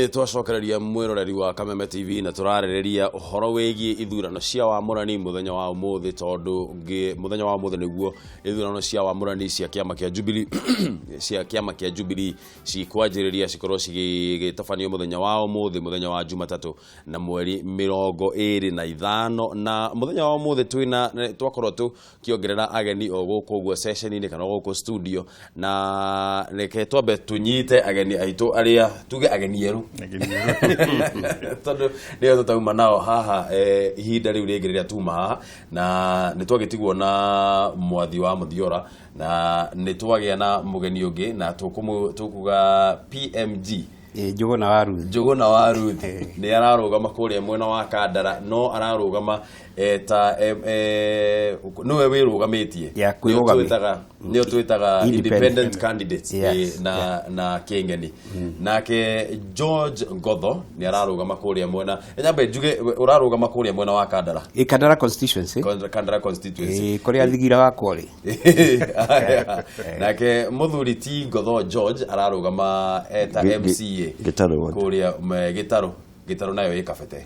Ni twacokereria mwiroreri wa Kameme TV na turarereria uhoro wegie ithurano cia wamurani muthenya wa umuthi tondu muthenya wa umuthi niguo ithurano cia wamurani cia kiama kia Jubilee cia kiama kia Jubilee cikwanjiriria cikorwo cigitafanio muthenya wa umuthi muthenya wa Jumatatu na mweri 25 na muthenya wa umuthi twakorwo tu kiongerera ageni o guku guo session-ini kana guku studio na reke twambe tunyite ageni aitu aria tuge ageni yeru tondu ndio tutauma nao haha ihinda riu ringi riria tuma haha na nitwagitigwo na mwathi wa Muthiora na nitwagia na mugeni ungi na tukuga PMG Njuguna wa Ruth ni ararugama kuria mwena wa Kandara no ararugama ta nowe wirugamitie nio twitaga independent candidates na kengeni nake George Ngotho ni ararugama kuria mwena nyambe njuge urarugama kuria mwena wa Kandara Kandara constituency kuria thigira wa kwori nake muthuri ti Ngotho George ararugama eta MCA kuria Gitaro nayo ikafete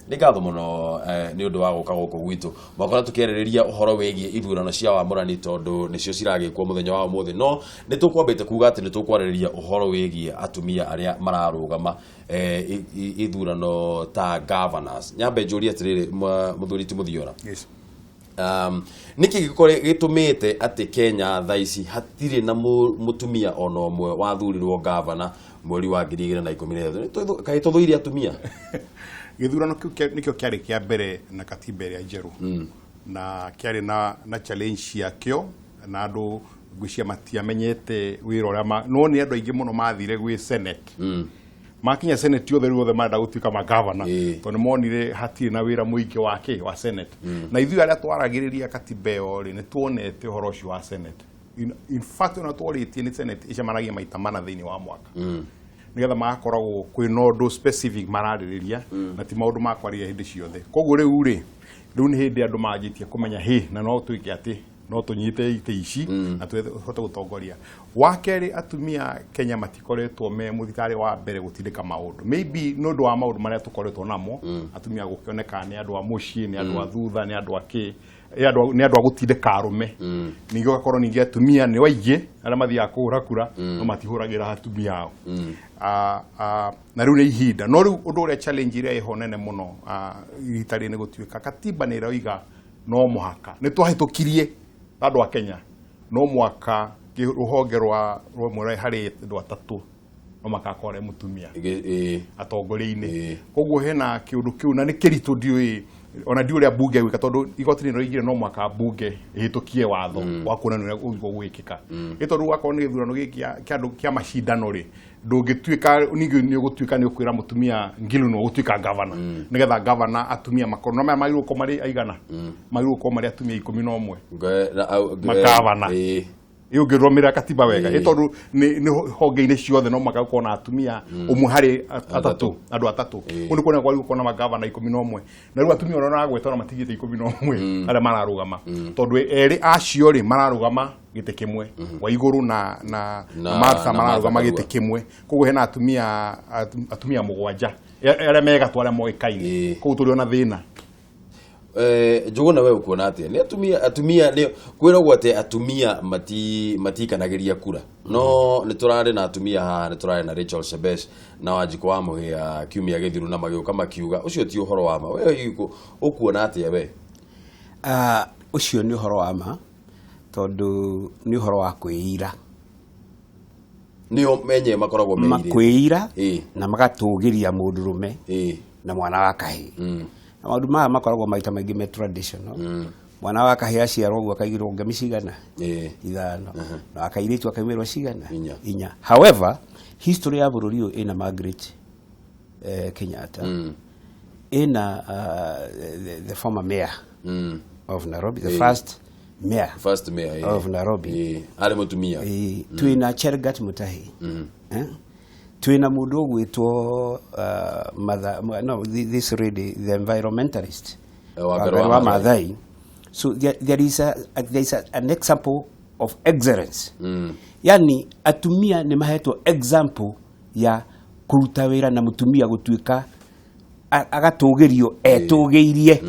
ni ngatho muno ni undu wa guka guku gwitu makora tukierereria uhoro wegie ithurano cia wamurani tondu nicio ciragikwo muthenya wa umuthi no nitukwambite kuga ati nitukwarereria uhoro wegie atumia aria mararugama ithurano ta governors nyambe njuri atiriri muthuri ti Muthiora niki gitumite ati Kenya thaici hatire na mutumia ono omwe wathurirwo governor mweri wa 2013 kai tuthuire atumia githurano nikio kiari kia mbere na katiba ya njeru na kiari na challenge yakio na andu gwishia matiamenyete wiro ria no ni andu aingi muno mathire gwi senate makinya senate othe ruothe marenda gutuika ma governor tondu monire hatire na wira muingi wake wa senate na ithu aria twaragiriria katiba yo ri ni tuonete uhoro ucio wa senate in fact na tworitie ni senate icamaragia maita mana thiini wa mwaka nigetha magakoragwo kwi nondu specific maraririria na ti maundu makwaria hindi ciothe koguo riu ni hindi andu manjitie kumenya na no tuike ati no tunyite ite ici na tuhote gutongoria wakeri atumia Kenya matikoretwo me muthitari wa mbere gutindika maundu maybe nondu wa maundu maria tukoretwo namo atumia gukioneka ni andu a mucii ni andu a thutha ni andu aki ni andu a gutindika arume ningi gakorwo ningi atumia ni waingi aria mathia kuhura kura no matihuragira atumia ao na riu ni ihinda no riu undu uria challenge iria ihonene muno itari ni gutuika katiba ni iroiga no muhaka ni twahitukirie andu a Kenya no mwaka ruhonge rwa rumwe hari andu atatu no makakore mutumia atongori-ini koguo hena kiundu kiu na ni kiritu ndiui ona ndi uria bunge gwika tondu igoti ni roigire no mwaka bunge ihitukie watho wa kuonania ugo gwikika itondu wakwa ni githurano kia mashindano ri ndungituika ni ugutuika ni ukwira mutumia ngilu no gutuika governor nigetha governor atumia makono no magirwo ko mari aigana magirwo ko mari atumia 11 magavana yugiromira katiba wega itondu ni honge-ini ciothe no magako na atumia umwe hari andu atatu kundu kone kwa gukona magavana 11 na riu atumia ona agwetwa matigite 11 aria mararugama tondu eri acio ri mararugama gite kimwe wa iguru na Martha mararugama gite kimwe koguo hena atumia mugwanja aria mega twara moikaini koguo turi ona thina Njuguna we ukuona atia ni atumia ni kwiragwo ati atumia matikanagiria kura no ni turare na atumia ha ni turare na Rachel Shebesh na Wanjiku wa Muhia kiumia githiru na magiuka makiuga ucio ti uhoro wa ma we ukuona atia we ucio ni uhoro wa ma tondu ni uhoro wa kwira ni menye makoragwo kwira na magatugiria mundurume na mwana wa kahi na maundu maya makoragwo maita maingi me traditional mwana wa kahia ciarwo gwa kaigirwo ngemi cigana ithano na akairitu akaimirwo cigana inya however history ya bururi uyu ina Margaret Kenyatta ina the former mayor of Nairobi the first mayor of Nairobi ale mutumia tuina Chergat Mutahi tuina mundu gwitwo this really the environmentalist wa Maathai so there is an example of excellence yani atumia ni mahetwo example ya kuruta wira na mutumia gutuika agatugirio etugeirie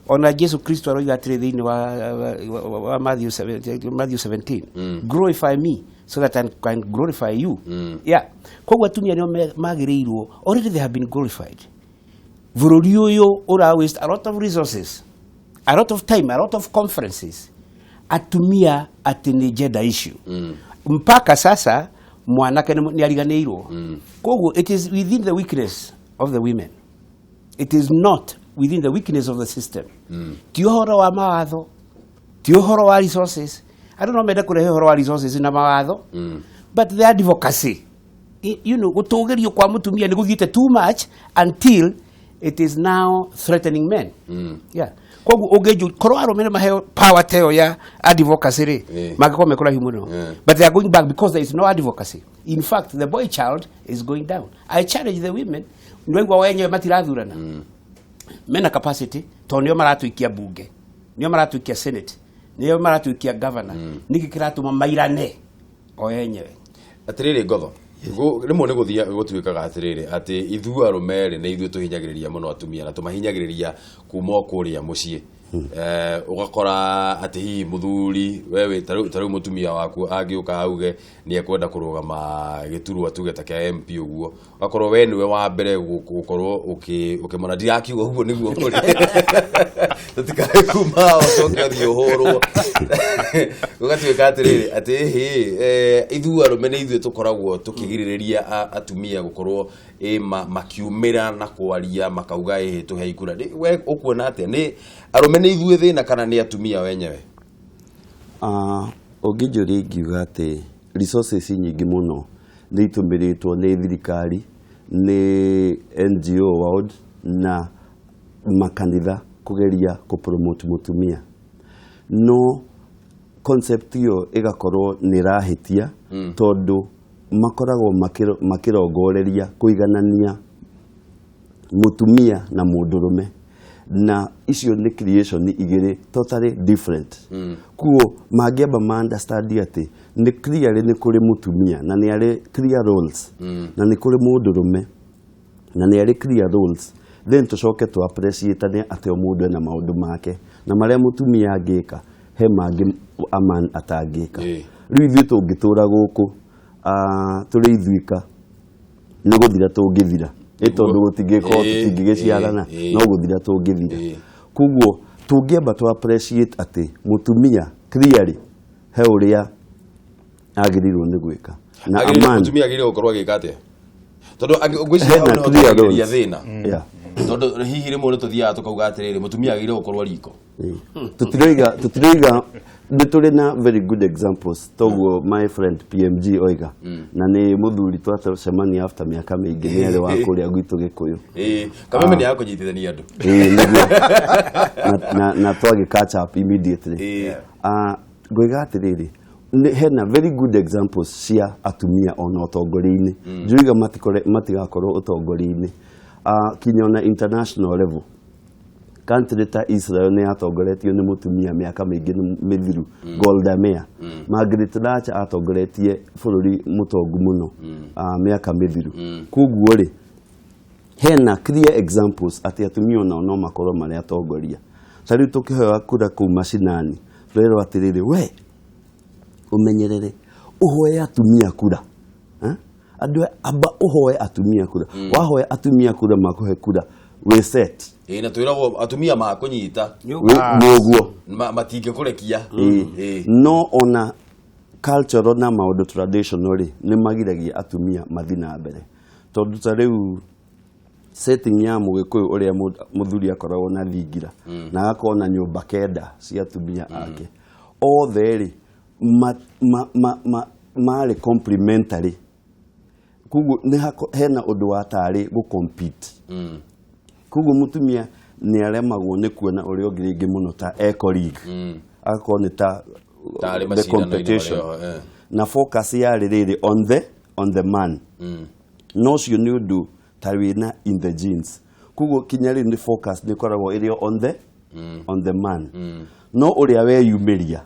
ona Jesu Kristo aroiga atire thiini wa Matthew 17 glorify me so that I can glorify you. Yeah, kwa atumia nio magirirwo already they have been glorified. Bururi uyu ura waste a lot of resources, a lot of time, a lot of conferences atumia ati ni gender issue mpaka sasa mwanake ni ariganirwo. Kwa it is within the weakness of the women, it is not within the weakness of the system. Ti uhoro wa mawatho, ti uhoro wa resources. I don't know meda kurehe uhoro wa resources na mawatho, but the advocacy, you know, gutugirio kwa mutumia ni guthiite too much until it is now threatening men. Yeah. Kwa ugeju korwa romene maheo power teo ya advocacy re magako mekora himuno, but they are going back because there is no advocacy. In fact, the boy child is going down. I challenge the women ndwegwa wenye matirathurana mena capacity to nio maratuikia bunge, nio maratuikia senate, nio maratuikia governor, niki kiratuma mairane o yenyewe atiriri ngotho rimwe ni guthia gutuikaga atiriri ati ithua rumere ni ithu tuhinyagiriria muno atumia na tumahinyagiriria kuma kuria mucii ugakora ati hi muthuri wewe taru mutumia waku agiuka auge ni ekwenda kurugama gituru atuge ta kia MP uguo akorwo we niwe wa mbere gukorwo ukimona ndiakiuga uguo niguo kuri tutikae kuma ocoke thio horo ugatuika atiriri ati hi ithua rume ni ithu tukoragwo tukigiriria atumia gukorwo makiumira na kwaria makauga tuhe ikura we ukuona ati ni arume ni ithuĩ thĩna kana ni atumia wenyewe? Ũngĩnjũria ingiuga atĩ resources nyingĩ mũno nĩ itũmĩrĩtwo nĩ thirikari, nĩ NGO world na makanitha kũgeria kũpromote mũtumia, no concept ĩyo ĩgakorwo nĩ ĩrahĩtia tondũ makoragwo makĩrongoreria kũiganania mũtumia na mũndũrũme, na icio ni creation igiri totally different. Kuo magiamba ma understand ati ni clearly ni kuri mutumia na ni ari clear roles na ni kuri mundurume na ni ari clear roles, then tucoke tu appreciate ni ati o mundu na maundu make na maria mutumia angika he mangi aman atangika. Riu ithuĩ tũngĩtũra gũkũ tũrĩ ithuĩka nĩ gũthira tũngĩthira tondu gutingĩkorwo tũtingĩgĩciarana no gũthira tũngĩthira. Koguo tũngĩamba tu appreciate ati mutumia clearly he ũrĩa agĩrĩirwo nĩ gwĩka na mutumia agĩrĩirwo gũkorwo agĩka atĩa tondu ngwĩciria thĩna tondu hihi rĩmwe nĩtũthiaga tũkauga atĩrĩrĩ mutumia agĩrĩirwo gũkorwo riko. Tutiriga nĩ tũrĩ na very good examples toguo my friend PMG oiga na nĩ mũthuri twacemania after mĩaka mĩingĩ nĩ arĩ wa kũrĩa gwitũ Gĩkũyũ kameme nĩ akũnyitithania andũ na twagĩ catch up immediately. Ngoiga atĩrĩrĩ hena very good examples cia atumia ona ũtongoria-inĩ njuiga matigakorwo ũtongoria-inĩ kinya ona international level. Country ta Israel ni atongoretio ni mutumia miaka mingi mithiru Golda Meir. Margaret Thatcher atongoretie bururi mutongu muno miaka mithiru. Koguo ri hena clear examples ati atumia no makorwo mari atongoria. Tari tukiheo kura ku mashinani rero atiriri we umenyerere uhoe atumia kura andu aba uhoe atumia kura wahoe atumia kura makuhe kura we set na twiragwo atumia makunyita niguo matingĩkũrekia no ona cultural na maundu traditional ni magiragia atumia mathi na mbere tondu ta riu setting ya Mũgĩkũyũ uria muthuri akoragwo na thingira na agakorwo na nyũmba kenda cia atumia ake othe ri marĩ complementary. Koguo hena undu wa tarĩ gu compete. Koguo mutumia ni aremagwo ni kuona uri ungi ringi muno ta colleague agakorwo ni ta the competition na focus ya riri on the man no cio ni undu ta wina in the genes. Koguo kinya ri ni focus ni koragwo iri on the man no uria we yumiria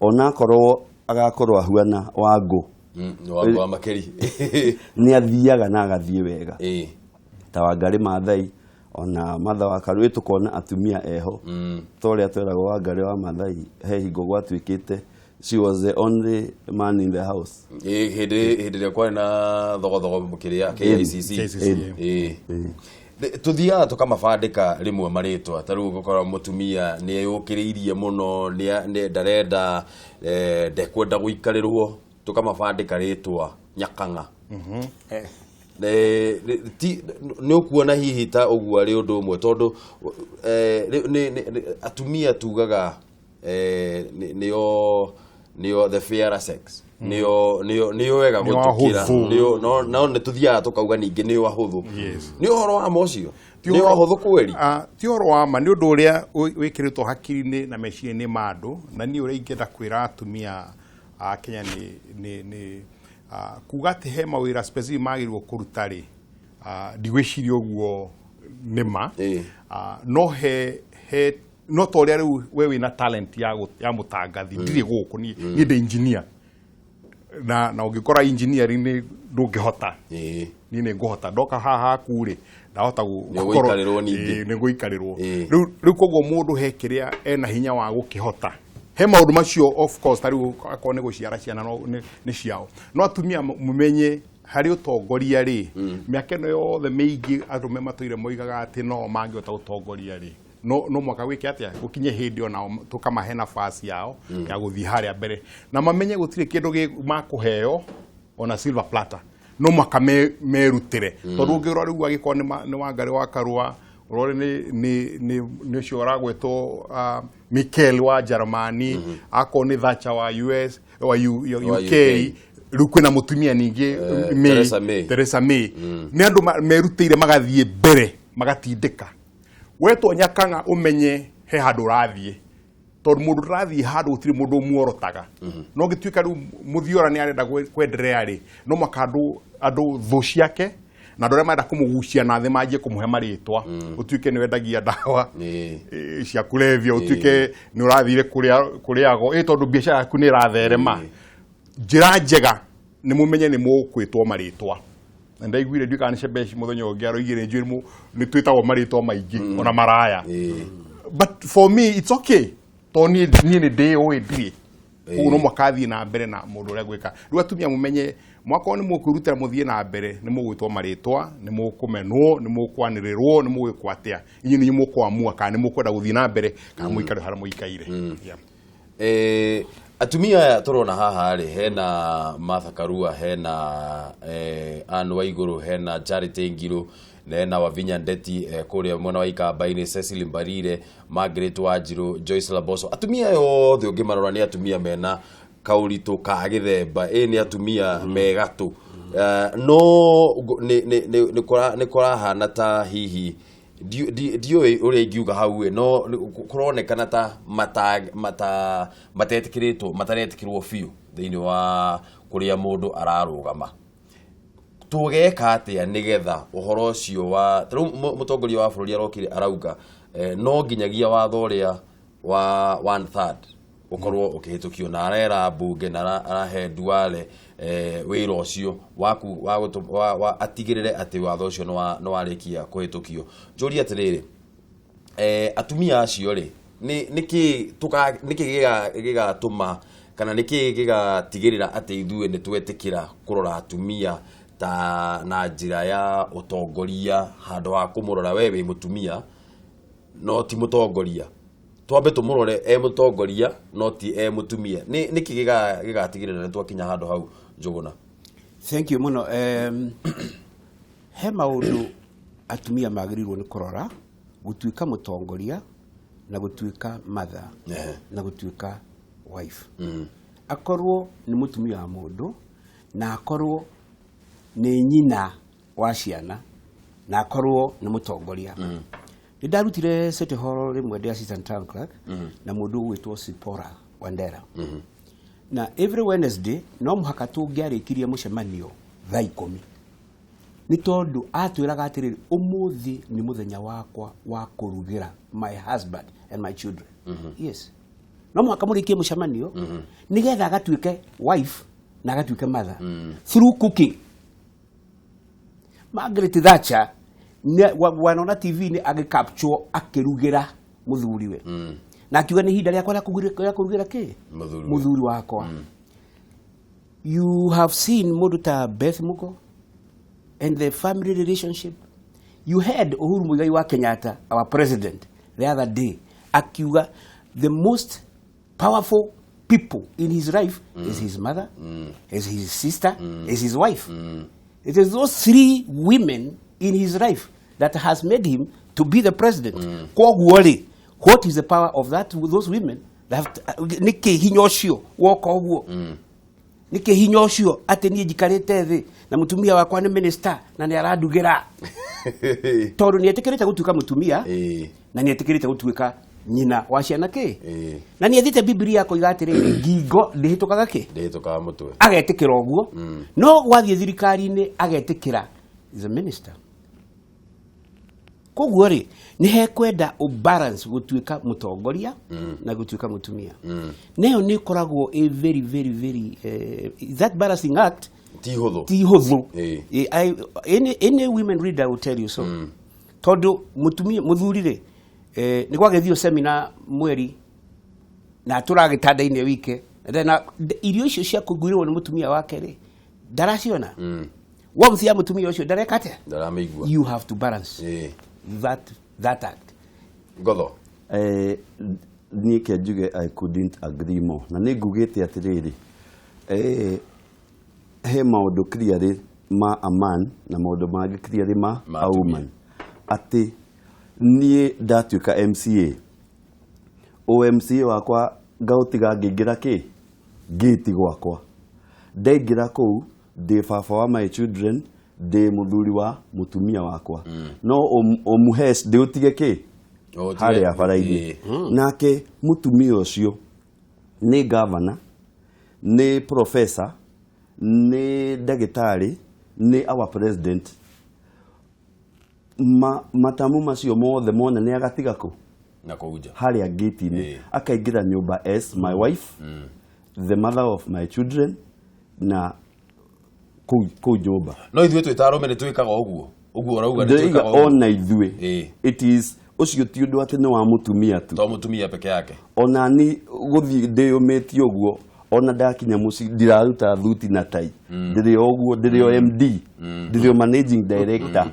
ona korwo agakorwo ahuana wangu wa makeri ni athiaga na agathie wega ta Wangari Maathai ona Martha wa Karua tukona atumia eho toria twerago Wangari wa Maathai he hingo gwatuikite she was the only man in the house hede kwa na thogo mukiri ya KICC tuthia tukamabandika rimwe maritwa taru gukora mutumia ni yukiriirie muno ni ndarenda ndekwenda guikarirwo tukamabandika ritwa Nyakanga ni ukuona hihi ta uguo ari undu umwe tondu atumia tugaga niyo the fairer sex niyo wega gutukira no ne tuthia tukauga ningi niyo ahuthu ni uhoro wa mocio ni ahuthu kweli ti uhoro wa ma ni undu uria wikiritwo hakiri-ini na meciria-ini ma andu na ni uria ingenda kwira atumia a Kenya ni kuga ati he mawira specific magirwo kuruta ri ndigwiciria uguo nima no he no toria riu we wina talent ya mutangathi ndiri guku ni ndi engineer na ungikora engineering ni ndungihota ni nguhota ndoka haha kuri ndahota guikarirwo ni guikarirwo riu koguo mundu he kiria ena hinya wa gukihota he maundu macio of course tariu akone guciara ciana no ni ciao no atumia mumenye hari utongoria ri miaka no yothe meigi arume matuire moigaga ati no mangiota utongoria ri no mwaka wiki atia gukinye hindi ona tukamahe nafasi yao ya guthi haria mbere na mamenye gutire kindu makuheo ona silver platter no mwaka merutire tondu ngirora riu agikone ni Wangari wa Karua urore ni cio gwetwo Michael wa Germany akoni Thatcher wa US wa UK riu kwina mutumia ningi Theresa May ni andu merutire magathie mbere magatindika wetwo Nyakanga umenye he handu rathie tondu mundu rathie handu utiri mundu muorotaga no gituika riu Muthiora ni arenda kwenderea ri no makandu andu thu ciake na ndore manda kumugucia na thi manjie kumuhe maritwa utuike ni wendagia ndawa cia kulevya utuike ni urathire kuriago tondu biashara yaku ni ratherema njira njega ni mumenye ni mukwitwo maritwa ndaiguire ndika ni Shebesh muthenya ungiaro igire njirimu ni twitagwo maritwa maingi ona maraya but for me it's okay toni ni day o ndiri uno mwakathi na mbere na mundu ria gwika riu atumia mumenye mwako ni mukurutira muthie na mbere ni mugwitwo maritwa ni mukumenwo ni mukwanirirwo ni mugikwatia inyi ni mukwamua kana ni mukwenda guthie na mbere kana muikare hara muikaire atumia turona haha ri hena Martha Karua hena Anne Waiguru hena Charity Ngilu na Wavinya Ndeti kuria mwana wa Ikamba-ini Cecily Mbarire Margaret Wanjiru Joyce Laboso atumia yothe ungimarora ni atumia mena kauritu ka githemba ni atumia megatu no ni kora hana ta hihi dio uri ngiuga hau no kuronekana ta mataretikirwo fiu thiini wa kuria mundu ararugama tugeka atia nigetha uhoro ucio wa mutongoria wa bururi arokire arauga no nginyagia watho uria wa 1/3 ukorwo ukihitukio na arera bunge na arahe Duale wira ucio wa atigirire ati watho ucio no warikia kuhitukio njuri atiriri atumia acio ri niki gigatuma kana niki gigatigirira ati ithue ni twetikira kurora atumia ta na njira ya utongoria handu wa kumurora wewe mutumia no ti mutongoria twambe tumurore mutongoria no ti mutumia niki gigatigirira ni twakinya handu hau Njuguna. Thank you muno he maundu atumia magirirwo ni kurora gutuika mutongoria na gutuika mother na gutuika wife akorwo ni mutumia wa mundu na akorwo ni nyina wa ciana na akorwo ni mutongoria ndarutire City Hall rimwe ndi assistant town clerk na mundu witwo Sipora Wandera na every Wednesday no muhaka tungiarikirie mucemanio thaa 10 ni tondu atwiraga atiriri umuthi ni muthenya wakwa wa kurugira my husband and my children yes no muhaka murikie mucemanio nigetha agatuike wife na agatuĩka mother through cooking. Margaret Thatcher wanona TV ni agicapture akirugira muthuriwe na akiuga ni hinda rĩakwa rĩa kũrugira ki muthuri wakwa. You have seen mũndũ ta Beth Mugo and the family relationship. You heard Uhuru Muigai wa Kenyatta, our president, the other day, akiuga the most powerful people in his life is his mother, is his sister, is his wife. It is those three women in his life that has made him to be the president. What is the power of those women? Nike hinyoshio woka oguo. Nike hinyoshio ate nie jikarete thi na mutumia wakwa ni minister na ni aradugira. Tondu ni etikirite gutuika mutumia na ni etikirite gutuika nyina wa ciana ki. Na ni ethite Biblia koiga atiriri ngingo ndihitukaga ki? Ndihitukaga mutwe. Agetikira oguo. No gwathie thirikari-ini agetikira is a minister. Koguo ri ni hekwenda balance gutuika mutongoria na gutuika mutumia. Nayo ni koragwo a very very very that balancing act ti huthu. Any women reader will tell you so. Tondu mutumia muthuri ri ni gwagethio seminar mweri na turagitanda-ini wike na irio icio cia kugwirwo ni mutumia wake ri ndaraciona wamthia mutumia ucio ndarekate ndarameigua. You have to balance that act. Gotho niä kä njuge I couldn't agree more na nä ngugä te atä rä rä he maå ndå clearly ma a man na maå ndå mangä clearly ma a woman atä niä ndatuä ka MCA OMCA wakwa ngaå tiga ngä ingä ra kä ngäti gwakwa ndaingä ra kå u ndä baba wa my children ndä må thuri wa mutumia wakwa no o muhes ndä å tige kä harä a bara-inä nake mutumia å cio nä gavana nä professor nä ndagĩtarĩ nĩ our president matamu macio mothe mona nĩ agatiga kũ na kũnja harĩa gate-inĩ akaingĩra nyũmba as my wife the mother of my children na kũu nyũmba no ithuĩ twĩ ta arũme nĩ twĩkaga ũguo ũrauga nĩ twĩkaga ũguo ona ithuĩ it is ucio ti ũndũ atĩ nĩ wa mutumia tu to mutumia peke yake ona ni gũthiĩ ndĩyũmĩtie ũguo ona ndakinya muci ndiraruta thuti na tai ndĩrĩ ũguo ndĩrĩ o MD ndĩrĩ o managing director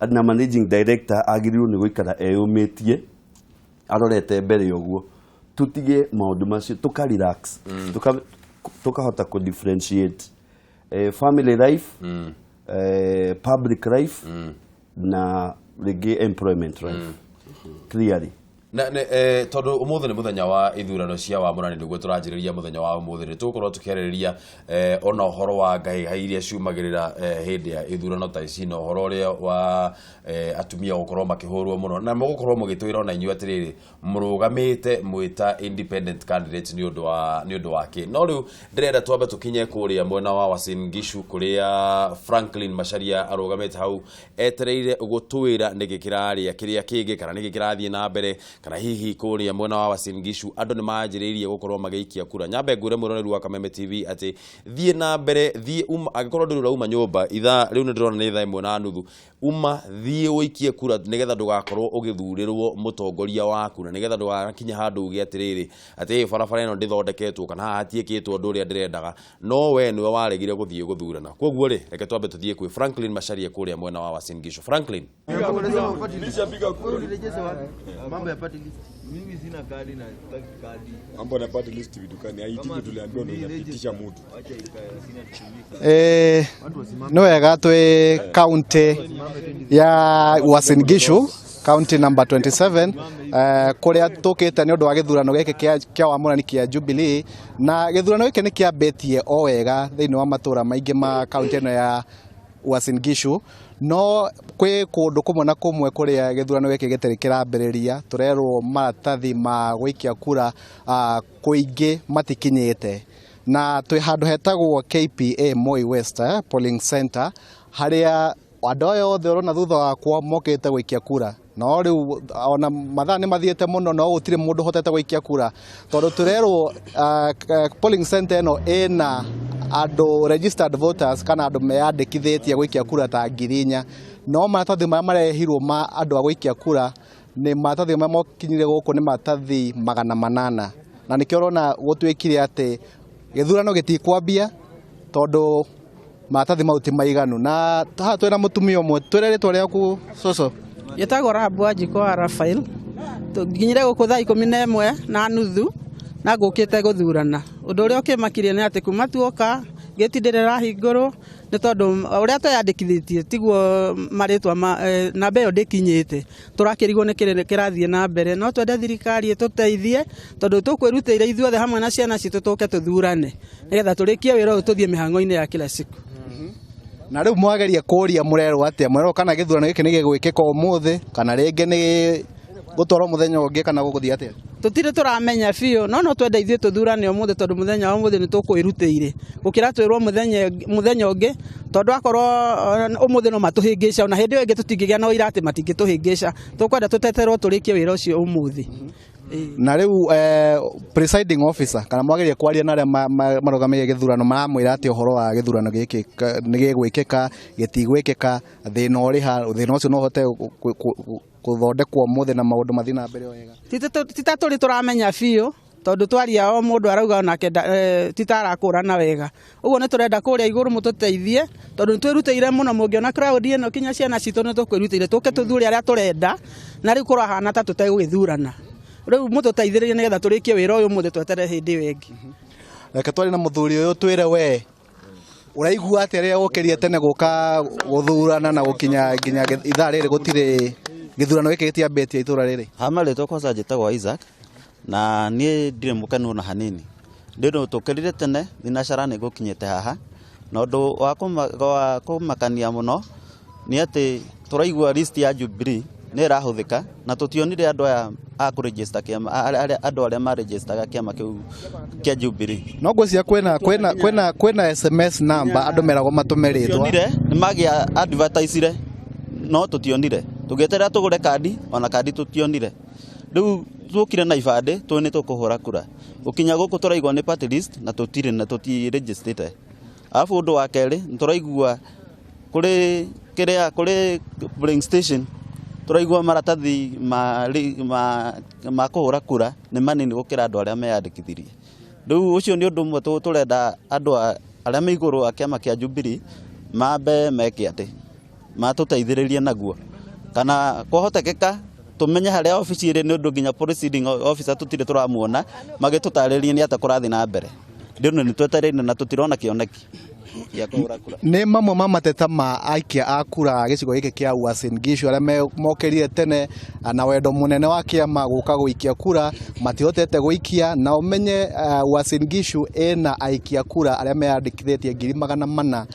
na managing director agĩrĩirwo nĩ gũikara eyũmĩtie arorete mbere ũguo tutige maũndũ macio tuka relax tukahota ku differentiate family life public life na rĩngĩ employment life clearly na tondu umuthi ni muthenya wa ithurano cia wamũrani niguo turanjĩrĩria muthenya wa umuthi ni tukorwo tukĩarĩrĩria ona ũhoro wa ngahĩha iria ciumagĩrĩra hĩndĩ ya ithurano ta ici na ũhoro ũrĩa wa atumia gũkorwo makĩhũrwo mũno na mũgũkorwo mũgĩtwĩra ona inyuĩ atĩrĩrĩ mũrũgamĩte mwĩta independent candidate nĩ ũndũ wake no rĩu ndĩrenda twambe tũkinye kũrĩa mwena wa Uasin Gishu kũrĩa Franklin Macharia arũgamĩte hau etereire gũtwĩra nĩkĩ kĩrarĩa kĩrĩa kĩngĩ kana nĩkĩ kĩrathiĩ na mbere kana hihi kũrĩa mwena wa Uasin Gishu andũ nĩ manjĩrĩirie gũkorwo magĩikia kura nyambe ngũre mũroneri wa Kameme TV atĩ thiĩ na mbere thiĩ angĩkorwo ndũrĩ urauma nyũmba ithaa rĩu nĩ ndĩrona nĩ thaa 1:30 uma thiĩ ũikie kura nĩgetha ndũgakorwo ũgĩthurĩrwo mũtongoria waku na nĩgetha ndũgakinye handũ uge atĩrĩrĩ atĩ barabara ĩno ndĩthondeketwo kana haha hatiĩkĩtwo ũndũ ũrĩa ndĩrendaga no we nĩwe waregire gũthiĩ gũthurana koguo rĩ reke twambe tũthiĩ kwĩ Franklin Macharia kũrĩa mwena wa Uasin Gishu Franklin mambo ya party list mimi sina kadi na sitaki kadi mambo na party list vidukani haitiki tuliambiwa ndio inapitisha mtu acha no wega twĩ county ya Uasin Gishu county number 27 kuria tukite ni undu wa githurano giki kia wamũrani kia Jubilee na githurano giki ni kiambetie o wega thiini wa matura maingi ma county ino ya Uasin Gishu no kwĩ kũndũ kũmwe na kũmwe kũrĩa gĩthurano gĩkĩ gĩtarĩ kĩrambĩrĩria turerwo maratathi ma gũikia kura kũingĩ matikinyĩte na twĩ handũ hetagwo KPA Moi West polling center harĩa andũ aya othe ũrona thutha wakwa mokĩte gũikia kura no riu ona mathaa nĩ mathiĩte mũno no gũtirĩ mũndũ hotete gũikia kura tondũ tũrerwo polling center ĩno ĩna andũ registered voters kana andũ meyandĩkithĩtie gũikia kura ta 4,000 no maratathi marĩa marehirwo ma andũ a gũikia kura nĩ maratathi marĩa mokinyire gũkũ nĩ maratathi 800 na nĩkĩo ũrona gũtuĩkire atĩ gĩthurano gĩtikwambia tondũ maratathi mau ti maiganu na haha twĩna mũtumia ũmwe twĩre rĩtwa rĩaku coco Yetagwo Rahabu Anjiko wa Rafael nginyire gũkũ thaa 11:30 na ngũkĩte gũthurana ũndũ ũrĩa ũkĩmakirie nĩ atĩ kuma tuoka gĩti ndĩrahingũrwo nĩ tondũ ũrĩa twĩyandĩkithĩtie tiguo marĩtwa namba ĩyo ndĩkinyĩte tũrakĩrigwo nĩ kĩrathiĩ na mbere no twende thirikari ĩtũteithie tondũ tũkwĩrutĩire ithuothe hamwe na ciana citũ tũke tũthurane nĩgetha tũrĩkie wĩra ũyũ tũthiĩ mĩhang'o-inĩ ya kila siku. Na rĩu mwageria kũria mũrerwo atĩa mwerwo kana gĩthurano gĩkĩ nĩ gĩgwĩkĩka ũmũthĩ kana rĩngĩ nĩ gũtwarwo mũthenya ũngĩ kana gũgũthiĩ atĩa? Tũtirĩ tũramenya biũ no twende ithuĩ tũthurane ũmũthĩ tondũ mũthenya wa ũmũthĩ nĩ tũkwĩrutĩire gũkĩra twĩrwo mũthenya ũngĩ tondũ akorwo ũmũthĩ no matũhĩngĩca ona hĩndĩ ĩyo ĩngĩ tũtingĩgĩa na ũira atĩ matingĩtũhĩngĩca tũkwenda tũteterwo tũrĩkie wĩra ũcio ũmũthĩ. Na rĩu presiding officer kana mwageria kwaria na arĩa marũgamĩrĩire gĩthurano maramwĩra atĩ ũhoro wa gĩthurano gĩkĩ nĩ gĩgwĩkĩka gĩtigwĩkĩka thĩna ũrĩ ha thĩna ũcio no ũhote gũthondekwo ũmũthĩ na maũndũ mathiĩ na mbere wega? Tita tũrĩ tũramenya biũ tondũ twaria o mũndũ arauga onake titarakũrana wega ũguo nĩ tũrenda kũrĩa igũrũ mũtũteithie tondũ nĩ twĩrutĩire mũno mũngĩona crowd ĩno kinya ciana citũ nĩ tũkwĩrutĩire tũke tũthure arĩa tũrenda na rĩu kũrahana ta tũtegũgĩthurana rĩu mũtũteithĩrĩrie nĩgetha tũrĩkie wĩra ũyũ mũthĩ twetere hĩndĩ ĩyo ĩngĩ. Reke twarĩ na mũthuri ũyũ twĩre we ũraigua atĩ rĩrĩa gũkĩrie tene gũka gũthurana na gũkinya nginya ithaa rĩrĩ gũtirĩ gĩthurano gĩkĩ gĩtiambĩtie itũra rĩrĩ? Hamarĩtwo kwanza njĩtagwo Isaac na niĩ ndirĩ mũkenu ona hanini ndĩno tũkĩrire tene thinacara nĩ gũkinyĩte haha na ũndũ wa kũmakania mũno nĩ atĩ tũraigua list ya Jubilee nĩ ĩrahũthĩka na tũtionire andũ aya a kũregister kĩama andũ arĩa maregistaga kĩama kĩu kĩa Jubilee. No ngwĩciria kwĩna SMS number andũ meragwo matũme rĩtwa. Tũtionire nĩ magĩa advertise no tũtionire tũgĩeterera tũgũre kandi ona kandi tũtionire rĩu tũkire na ibandĩ nĩ tũkũhũra kura ũkinya gũkũ tũraigua nĩ party list na tũtirĩ na tũtiregistrĩte. Alafu ũndũ wa kerĩ nĩ tũraigua kũrĩ polling station tũraigua maratathi ma kũhũra kura nĩ manini gũkĩra andũ arĩa meyandĩkithirie. Rĩu ũcio nĩ ũndũ ũmwe tũrenda andũ arĩa me igũrũ a kĩama kĩa Jubilee mambe meke atĩ matũteithĩrĩrie naguo kana kwahotekeka tumenye harĩa ofici ĩrĩ nĩ ũndũ nginya presiding officer tũtirĩ tũramuona magĩtũtarĩria nĩ atĩ kũrathiĩ na mbere ndĩno nĩ twetereire na tũtirona kĩoneki gĩa kũhũra kura. Nĩ mamwe ma mateta ma aikia a kura gĩcigo gĩkĩ kĩa Uasin Gishu arĩa mokĩrire tene na wendo mũnene wa kĩama gũka gũikia kura matihotete gũikia na ũmenye Uasin Gishu ĩna aikia kura arĩa meyandĩkithĩtie 460.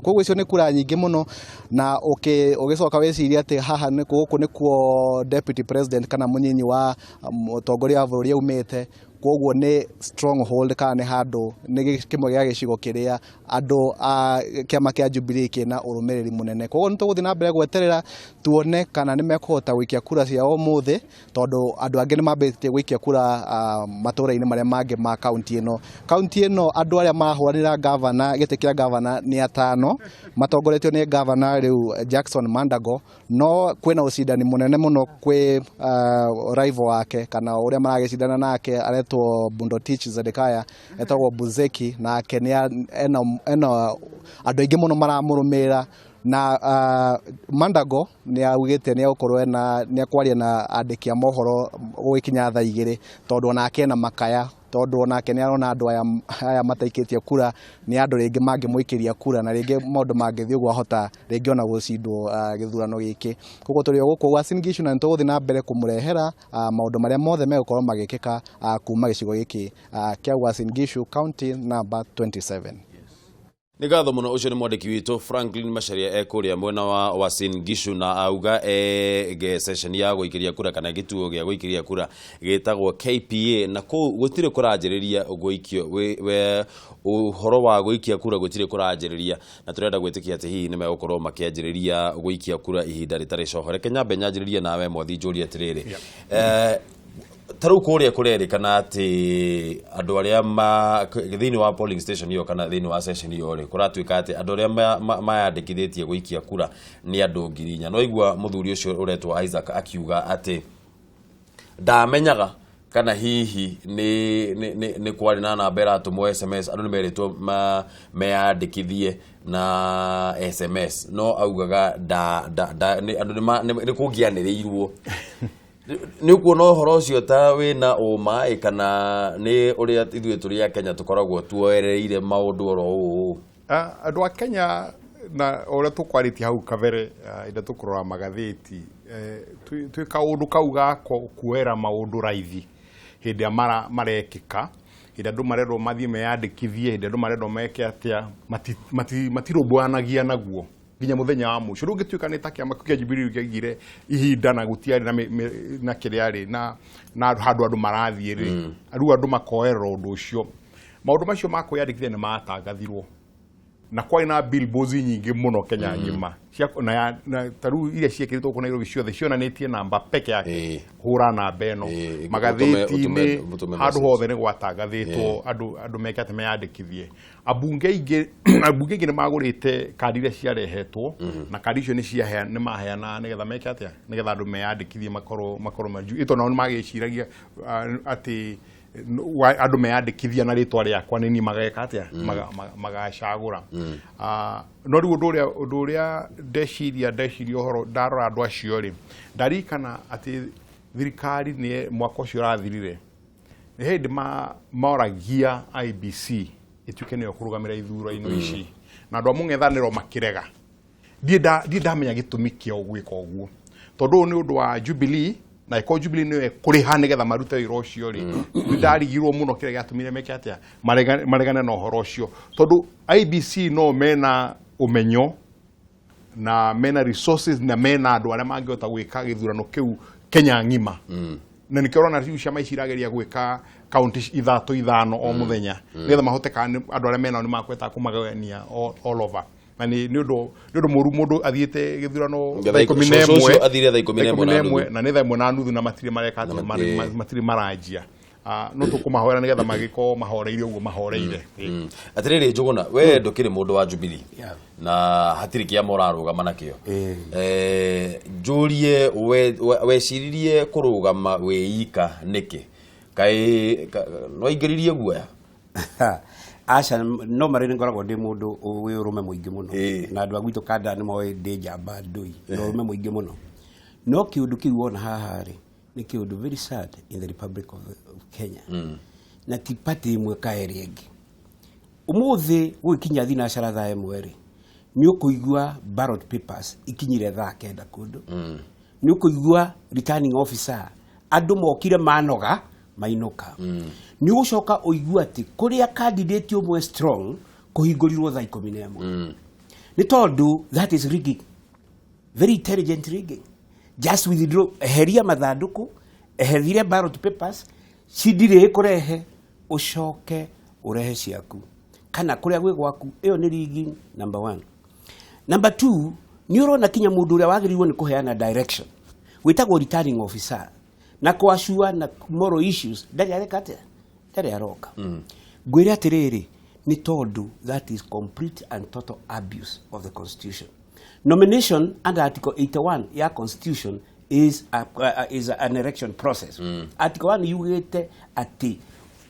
Koguo icio nĩ kura nyingĩ mũno na ũgĩcoka wĩciria atĩ haha gũkũ nĩkuo deputy president kana mũnyinyi wa mũtongoria wa bũrũri aumĩte koguo nĩ stronghold kana nĩ handũ nĩ kĩmwe gĩa gĩcigo kĩrĩa andũ a kĩama kĩa Jubilee kĩna ũrũmĩrĩri mũnene. Koguo nĩ tũgũthiĩ na mbere gweterera tuone kana nĩ mekũhota gũikia kura ciao ũmũthĩ tondũ andũ angĩ nĩ mambĩtie gũikia kura matũũra-inĩ marĩa mangĩ ma kaunti ĩno. Kaunti ĩno andũ arĩa marahũranĩra gavana gĩtĩ kĩa gavana nĩ 5 matongoretio nĩ gavana rĩu Jackson Mandago no kwĩna ũcindani mũnene mũno kwĩ rival wake kana ũrĩa maragĩcindana nake aretwo Bundotich Zedekaya etagwo Buzeki nake ena andũ aingĩ mũno maramũrũmĩrĩra na Mandago nĩ augĩte nĩ agũkorwo nĩ akwaria na andĩki a mohoro gũgĩkinya thaa 2 tondũ onake ena makaya tondũ onake nĩ arona andũ aya mataikĩtie kura nĩ andũ rĩngĩ mangĩmũikĩria kura na rĩngĩ maũndũ mangĩthiĩ ũguo ahota rĩngĩ ona gũcindwo gĩthurano gĩkĩ. Koguo tũrĩ gũkũ Uasin Gishu na nĩtũgũthiĩ na mbere kũmũrehera maũndũ marĩa mothe megũkorwo magĩkĩka kuma gĩcigo gĩkĩ kĩa Uasin Gishu county number 27. Nĩ gatho mũno ũcio nĩ mwandĩki witũ Franklin Macharia ekũrĩa mwena wa Uasin Gishu na auga session ya gũikĩria kura kana gĩtuo gĩa gũikĩria kura gĩtagwo KPA na kũu gũtirĩ kũranjĩrĩria gũikio ũhoro wa gũikia kura gũtirĩ kũranjĩrĩria na tũrenda gwĩtĩkia atĩ hihi nĩ megũkorwo makĩanjĩrĩria gũikia kura ihinda rĩtarĩ cohore. Kenyambe nyanjĩrĩria nawe mwathi njũrie atĩrĩrĩ tarau kũrĩa kũrerĩkana atĩ andũ arĩa thĩinĩ wa polling station iyo kana thĩinĩ wa session iyo rĩ kũratuĩka atĩ andũ arĩa mayandĩkithĩtie gũikia kura nĩ andũ 4,000. No igua mũthuri ũcio ũretwo Isaac akiuga atĩ ndamenyaga kana hihi nĩ kwarĩ na namba ĩratũmwo SMS andũ nĩ merĩtwo meyandĩkithie na SMS no augaga andũ nĩ kũngĩanĩrĩirwo. Nĩ kuona ũhoro ũcio ta wĩna ũma kana nĩ ũrĩa ithuĩ tũrĩ a Kenya tũkoragwo tuoereire maũndũ oro ũũ? Andũ a Kenya na ũrĩa tũkwarĩtie hau kabere ĩrĩa tũkũrora magathĩti twĩ kaũndũ kau gako kuoera maũndũ raithi hĩndĩ ĩrĩa marekĩka, hĩndĩ andũ marendwo mathiĩ meyandĩkithie, hĩndĩ andũ marendwo meke atĩa matirũmbũyanagia naguo nginya mũthenya wa mũico. Rĩu gĩtuĩka nĩ ta kĩama kĩa Jubilee kĩagire ihinda na gũtiarĩ na kĩrĩa na handũ andũ marathiĩ rĩ rĩu andũ makoerera ũndũ ũcio. Maũndũ macio ma kwĩyandĩkithia nĩ matangathirwo na kwarĩ na billboards nyingĩ mũno Kenya ng'ima na tarĩu iria ciĩkĩrĩtwo kũu Nairobi ciothe cionanĩtie namba peke yake hũra namba ĩno magathĩti-inĩ handũ hothe nĩ gwatangathĩtwo andũ meke atĩ meyandĩkithie. Ambunge ingĩ nĩ magũrĩte kandi iria ciarehetwo na kandi icio nĩ maheana nĩgetha meke atĩa nĩgetha andũ meyandĩkithie makorwo manju ito nao nĩ magĩciragia atĩ andũ meyandĩkithia na rĩtwa rĩakwa nĩ niĩ mageka atĩa magacagũra. No rĩu ũndũ ũrĩa ndeciria ũhoro ndarora andũ acio rĩ ndarikana atĩ thirikari nĩ mwaka ũcio ũrathirire nĩ hĩndĩ moragia IBC ĩtuĩke nĩyo kũrũgamĩrĩra ithurano ici na andũ a mũng'ethanĩro makĩrega. Ndiĩ ndamenya gĩtũmi kĩao gwĩka ũguo tondũ ũyũ nĩ ũndũ wa Jubilee na iko Jubilee nĩyo kũrĩha nĩgetha marute wĩra ũcio rĩ ndarigirwo mũno kĩrĩa gĩatũmire meke atĩa maregane na ũhoro ũcio tondũ IBC no mena ũmenyo na mena resources na mena andũ arĩa mangĩhota gwĩka gĩthurano kĩu Kenya ng'ima. Na nĩkĩo ũrona rĩu ciama ici irageria gwĩka kaunti 3-5 o mũthenya nĩgetha mahote andũ arĩa mena nĩ makwenda kũmagania all over. Na nĩ ũndũ mũru mũndũ athiĩte gĩthurano thaa 11 na nĩ thaa 1:30 na matirĩ mareka matirĩ maranjia. No tũkũmahoera nĩgetha magĩkorwo mahoreire ũguo mahoreire. Atĩrĩrĩ Njũgũna we ndũkĩrĩ mũndũ wa Jubilee na hatirĩ kĩama ũrarũgama nakĩo. Njũrie weciririe kũrũgama wĩika nĩkĩ kaĩ no ingĩririe guoya? Aca no marĩ ngoragwo ndĩ mũndũ wĩ ũrũme mũingĩ mũno na andũ a gwitũ kanda nĩ moĩ ndĩ njamba ndũi ũrũme mũingĩ mũno. No kĩũndũ kĩu wona haha rĩ nĩ kĩũndũ very sad in the Republic of Kenya na ti party imwe kaeri ĩngĩ. Ũmũthĩ gũkinya thinacara thaa ĩmwe rĩ nĩ ũkũigua ballot papers ikinyire thaa 9 kũndũ nĩ ũkũigua returning officer andũ mokire manoga mainũka. Nĩ ũgũcoka ũigua atĩ kũrĩa candidate ũmwe strong kũhingũrirwo thaa 11. Nĩ tondũ that is rigging, very intelligent rigging. Just withdraw, eheria mathandũkũ, eherire ballot papers, cindirĩ kũrehe ũcoke ũrehe ciaku kana kũrĩa gwĩ gwaku. Ĩyo nĩ rigging number 1. Number 2, nĩ ũrona kinya mũndũ ũrĩa wagĩrĩirwo nĩ kũheana direction wĩtagwo returning officer na kwacua na moral issues ndarĩ areka atĩa ndarĩ aroka. Ngwĩre atĩrĩrĩ nĩ tondũ that is complete and total abuse of the constitution. Nomination under Article 81 ya constitution is an election process. Article 1 yugĩte atĩ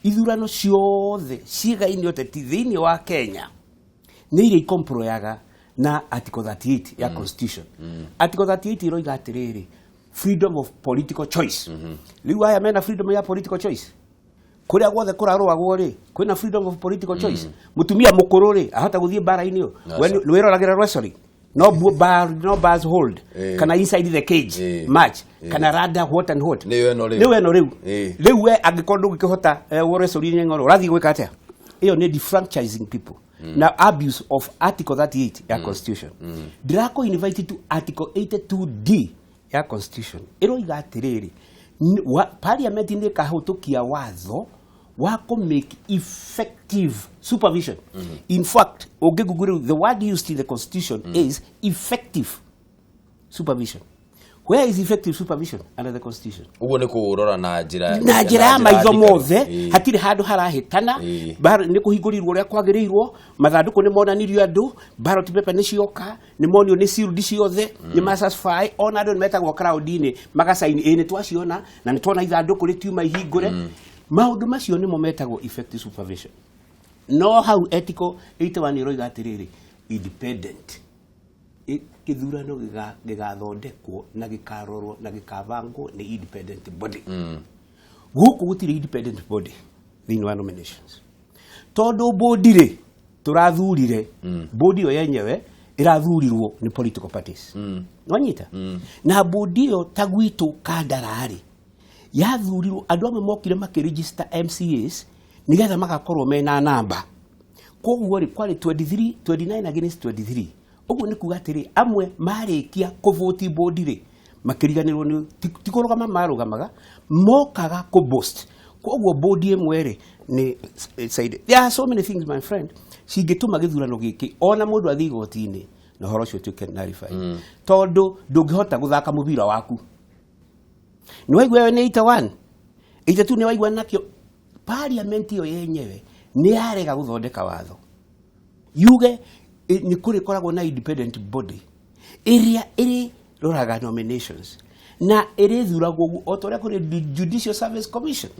ithurano ciothe ciĩga-inĩ ũteti thĩinĩ wa Kenya nĩ iria ikomproyaga na Article 38 ya constitution. Article 38 iroiga atĩrĩrĩ freedom of political choice. Rĩu aya mena freedom ya political choice kũrĩa guothe kũrarũagwo rĩ kwĩna freedom of political choice. Mũtumia mũkũrũ rĩ ahota gũthiĩ bara-inĩ wĩroragĩra wrestling no bars hold kana inside the cage match kana rada what and what nĩ weno rĩu we angĩkorwo ndũngĩkĩhota wrestling ng'oro ũrathiĩ gwĩka atĩa? Ĩyo nĩ defranchising people. na abuse of article 38 ya constitution ndirako invite to article 82D ya constitution iroiga atiriri parliament ni kahutukia watho wa make effective supervision. In fact, the word used in the constitution is effective supervision. Where is effective supervision under the constitution? Ugo ni kurora na njira ya maitho mothe hatiri handu harahitana ni kuhingurirwo ria kwagirirwo mathanduku ni monanirio andu ballot paper ni cioka ni monio ni sealed ciothe ni satisfy ona andu metagwo crowd ini magasaini ni twaciona na ni twona ithanduku ritiuma ihingure maundu macio ni mo metagwo effective supervision. No how ethical 81 roiga atiriri independent kithurano gigathondekwo na gikarorwo na gikabangwo ni independent body. Guku gutire independent body thini wa nominations tondu body ri turathurire body yo yenyewe irathurirwo ni political parties nwanyita na body yo tagwitu kandarari yathurirwo andu amwe mokire makiregister MCAs nigetha magakorwo mena namba koguo ri kwari 29 against 23 uguo ni kuga atiri amwe marikia kuvoti bodi ri makiriganirwo ni tikurugama marugamaga mokaga ku boost koguo bodi emwe ri ni side. There are so many things my friend cingituma githurano giki ona mundu athigotini na horo cio tuke narify tondu ndungihota guthaka mubira waku ni waigwa wewe ni 81 tu ni waigwa nakio parliament yo yenyewe ni yarega guthondeka watho yuge ni kuri koragwo na independent body area iri roraga nominations na iri thuragwo otoria kuri Judicial Service Commission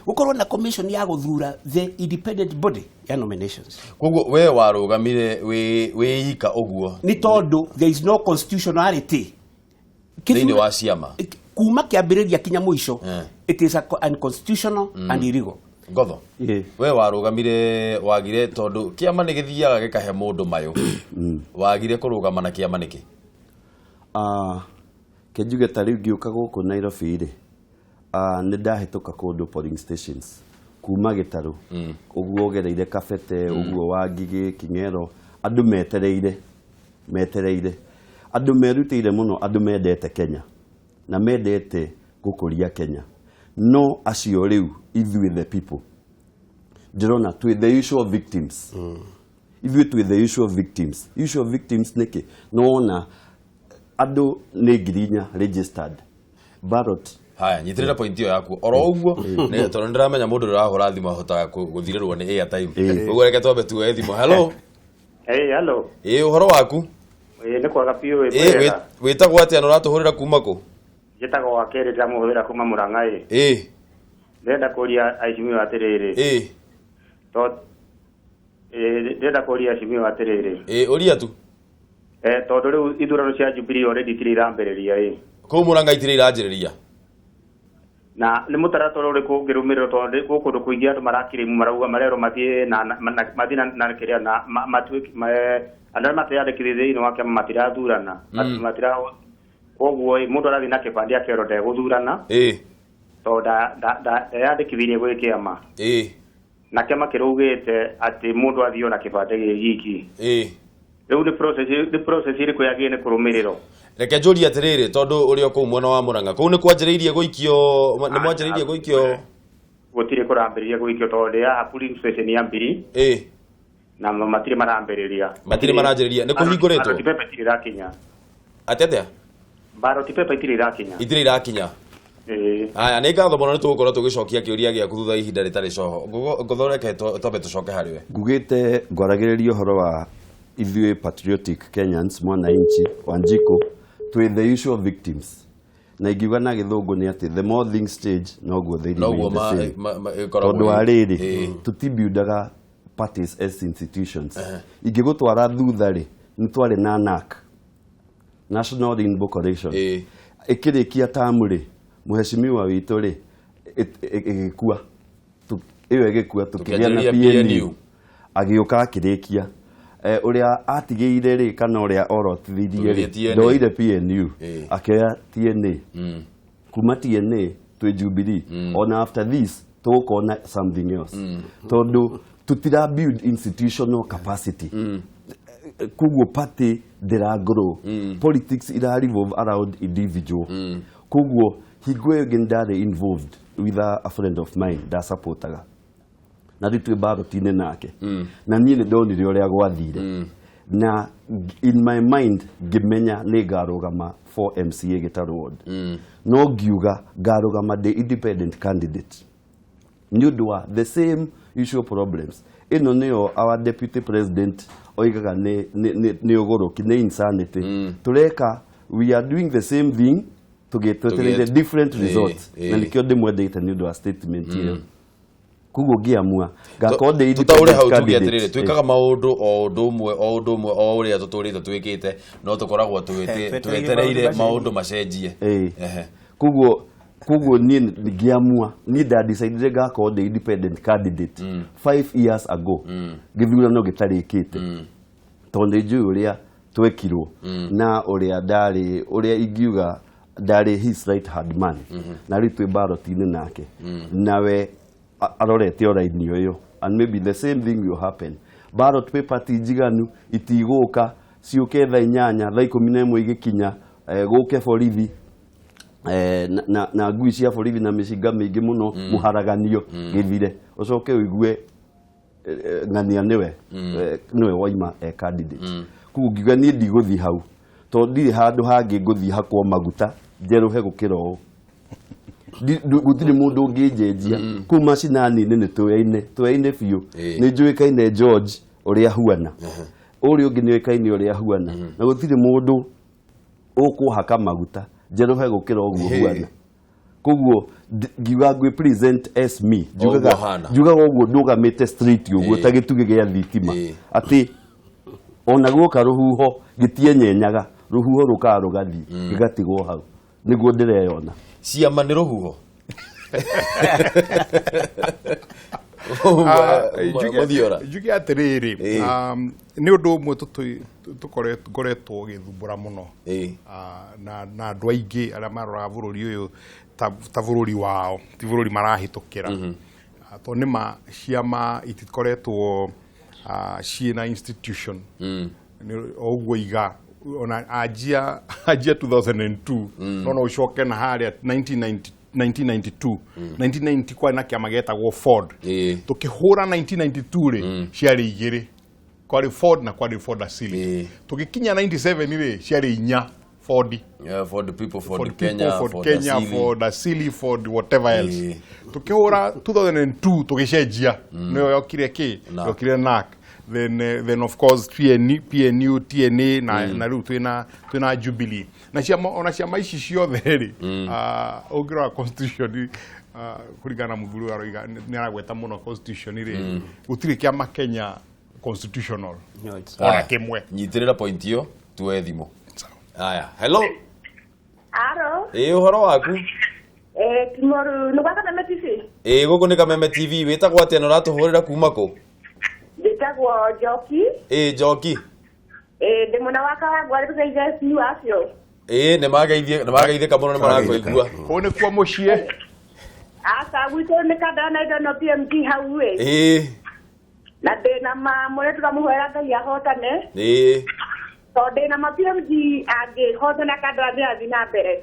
gukorwo na commission ya guthura the independent body ya nominations. Koguo we warugamire we yika oguo ni tondu there is no constitutionality thini wa ciama kuma kiambiriria kinya muico it is unconstitutional and illegal. Ngotho we warugamire wagire tondu kiama ni githiaga gikahe mundu mayo wagire kurugama na kiama niki kejuge tari giuka guku Nairobi ri ni ndahituka kundu polling stations kuma gitaru uguo gereire Kabete uguo Wangigi King'ero andu metereire andu merutire muno andu mendete Kenya na mendete gukuria Kenya no acio riu ithui the people ndirona twi the usual victims ithui twi the usual victims niki nona andu ni ngirinya registered ballot. Haya nyitirira point yo yaku oro uguo ne tondu ndiramenya mundu urahura thimo ahotaga guthirerwo ni airtime uguo reke twambe tu thimo. Hello hello uhoro waku ni kwaga piu witagwo atia no ratuhurira kuma ku Jetago wa kere ndamuhurira kuma Murang'a ndenda kuria aishimiwa atiriri ndenda kuria aishimiwa atiriri uria tu tondu riu ithurano cia Jubilee already tirirambiriria ko Murang'a itirirajiriria na ni mutaratara uriku ngirumiriro tondu gukundu kuingia andu marakirimu marauga marero mathie na kiria na matwiki andu matiyandikithie ino wake matirathurana matira koguo mundu arathi na kibandi akero ndeguthurana tondu yandikithirie gwi kiama na kiama kirugite ati mundu athio na kibandi giki riu ni process iri kuyagie ni kurumiriro. Reke njuri atiriri tondu uri oku mwena wa Murang'a kuu ni kwanjiriirie guikio ni mwanjiriirie guikio gutire kurambiriria guikio tondu ya polling station ya mbiri na matire marambiriria ni kuhinguritwo ballot paper irakinya atete ballot paper itire irakinya aya ni ngatho muno ni tugukorwo tugicokia kiuria giaku thutha ihinda ritari coho ngothoreke twambe tucoke hariwe ngugite ngwaragiriria uhoro wa ithui patriotic Kenyans mwananchi Wanjiko twi the usual victims na ingiuga na githungu ni ati the more things stage noguo they tondu ariri tutibuildaga parties as institutions ingigutwara thutha ri ni twari na NAC National Rainbow Coalition ikirikia tamu ri muheshimiwa witu ri igikua iyo igikua tukigia na PNU agiuka akirikia uria atigeire ri kana uria orotithirie ri ndoire PNU akea TNA kuma TNA to Jubilee on after this tukona something else tondu tutira build institutional capacity kuguo party ndira grow politics ira revolve around individual kuguo higwe gendare involved with a friend of mine that supportaga na ritwe barotine nake na niĩ ndonire ũrĩa gwathire na in my mind ngimenya nĩ ngarũgama for MCA Gĩtarũ ward no ngiuga ngarũgama the independent candidate nĩ ũndũ wa the same issue problems ĩno nĩyo our deputy president oigaga nĩ ũgũrũki nĩ insanity tureka we are doing the same thing tũgĩtwetereire different results na nĩkĩo ndĩmwendete nĩ ũndũ wa statement ĩyo kuguo ngiamua gakonde tutaure hau tugiatirire twikaga maundu o undu umwe o uria tutũrĩte twĩkĩte no tukoragwo twetereire maundu macenjie kuguo niĩ ngiamua niĩ ndadecide gakonde independent candidate 5 years ago gĩthurano gĩtarĩkĩte tondũ njũĩ ũrĩa twekirwo na ũrĩa ingiuga ndarĩ his right hand man na rĩu twĩ baroti-inĩ nake nawe arorete oraini ũyũ and maybe the same thing will happen ballot paper tijiganu itigũka ciũke thaa 8 thaa 11 igĩkinya gũke borithi na ngui cia borithi na mĩcinga mĩingĩ mũno mũharaganio gĩthire ũcoke ũigue ng'ania nĩwe waima candidate kuguo ngiuga niĩ ndigũthiĩ hau tondũ ndirĩ handũ hangĩ ngũthiĩ hakwo maguta njerũhe gũkĩra ũũ gũtirĩ mũndũ ũngĩnjenjia kũu macinani-inĩ nĩ tũyaine biũ nĩ njũĩkaine George ũrĩa huana ũrĩa ũngĩ nĩ ũĩkaine ũrĩa huana na gũtirĩ mũndũ ũkũhaka maguta njerũhe gũkĩra ũguo huana koguo ngiuga ngwĩ present as me njugaga ũguo ndũgamĩte straight ũguo ta gĩtugĩ gĩa thitima atĩ ona guoka rũhuho gĩtienyenyaga rũhuho rũkaga rũgathiĩ gĩgatigwo hau nĩguo ndĩreyona ciama nĩ rũhuho njuge atĩrĩrĩ nĩ ũndũ ũmwe tũkoretwo gĩthumbũra mũno na andũ aingĩ arĩa maroraga bũrũri ũyũ ta bũrũri wao ti bũrũri marahĩtũkĩra tondũ nĩma ciama itikoretwo ciĩna institution ũguo iga ona anjia 2002 no ucoke na harĩa 1992 1990 kwa na kĩama gĩetagwo Ford tukihura 1992 ri ciarĩ igĩrĩ kwari Ford na kwari Ford Asili tugikinya 97 ri ciarĩ inya Ford people Ford Kenya Ford Asili Ford whatever else tukihura 2002 tugicenjia nĩyo yokire NAC then of course PNU TNA na rĩu twĩna Jubilee na ciama ici ciothe rĩ ũngĩrora constitution kũringana mũthuri aroiga nĩ aragweta mũno constitution rĩ gũtirĩ kĩama Kenya constitutional ona kĩmwe nyitĩrĩra point iyo tuoe thimũ haya hello ũhoro waku Timoru nĩ gwaka Kameme TV gũkũ nĩ Kameme TV wĩtagwo atĩa na ũratũhũrĩra kuma kũ ndĩtagwo Njoki Njoki ndĩ mwena wa Karagwa rĩ tũgeithia ciu acio nĩ magaithĩka mũno nĩ marakũigua kũu nĩ kuo mũciĩ asa gwitũ nĩ kandara na indo no PMG hau na ndĩna mamũrĩa tũkamũhoera Ngai ahotane tondũ ndĩna ma PMG angĩhotana kandara nĩ athiĩ na mbere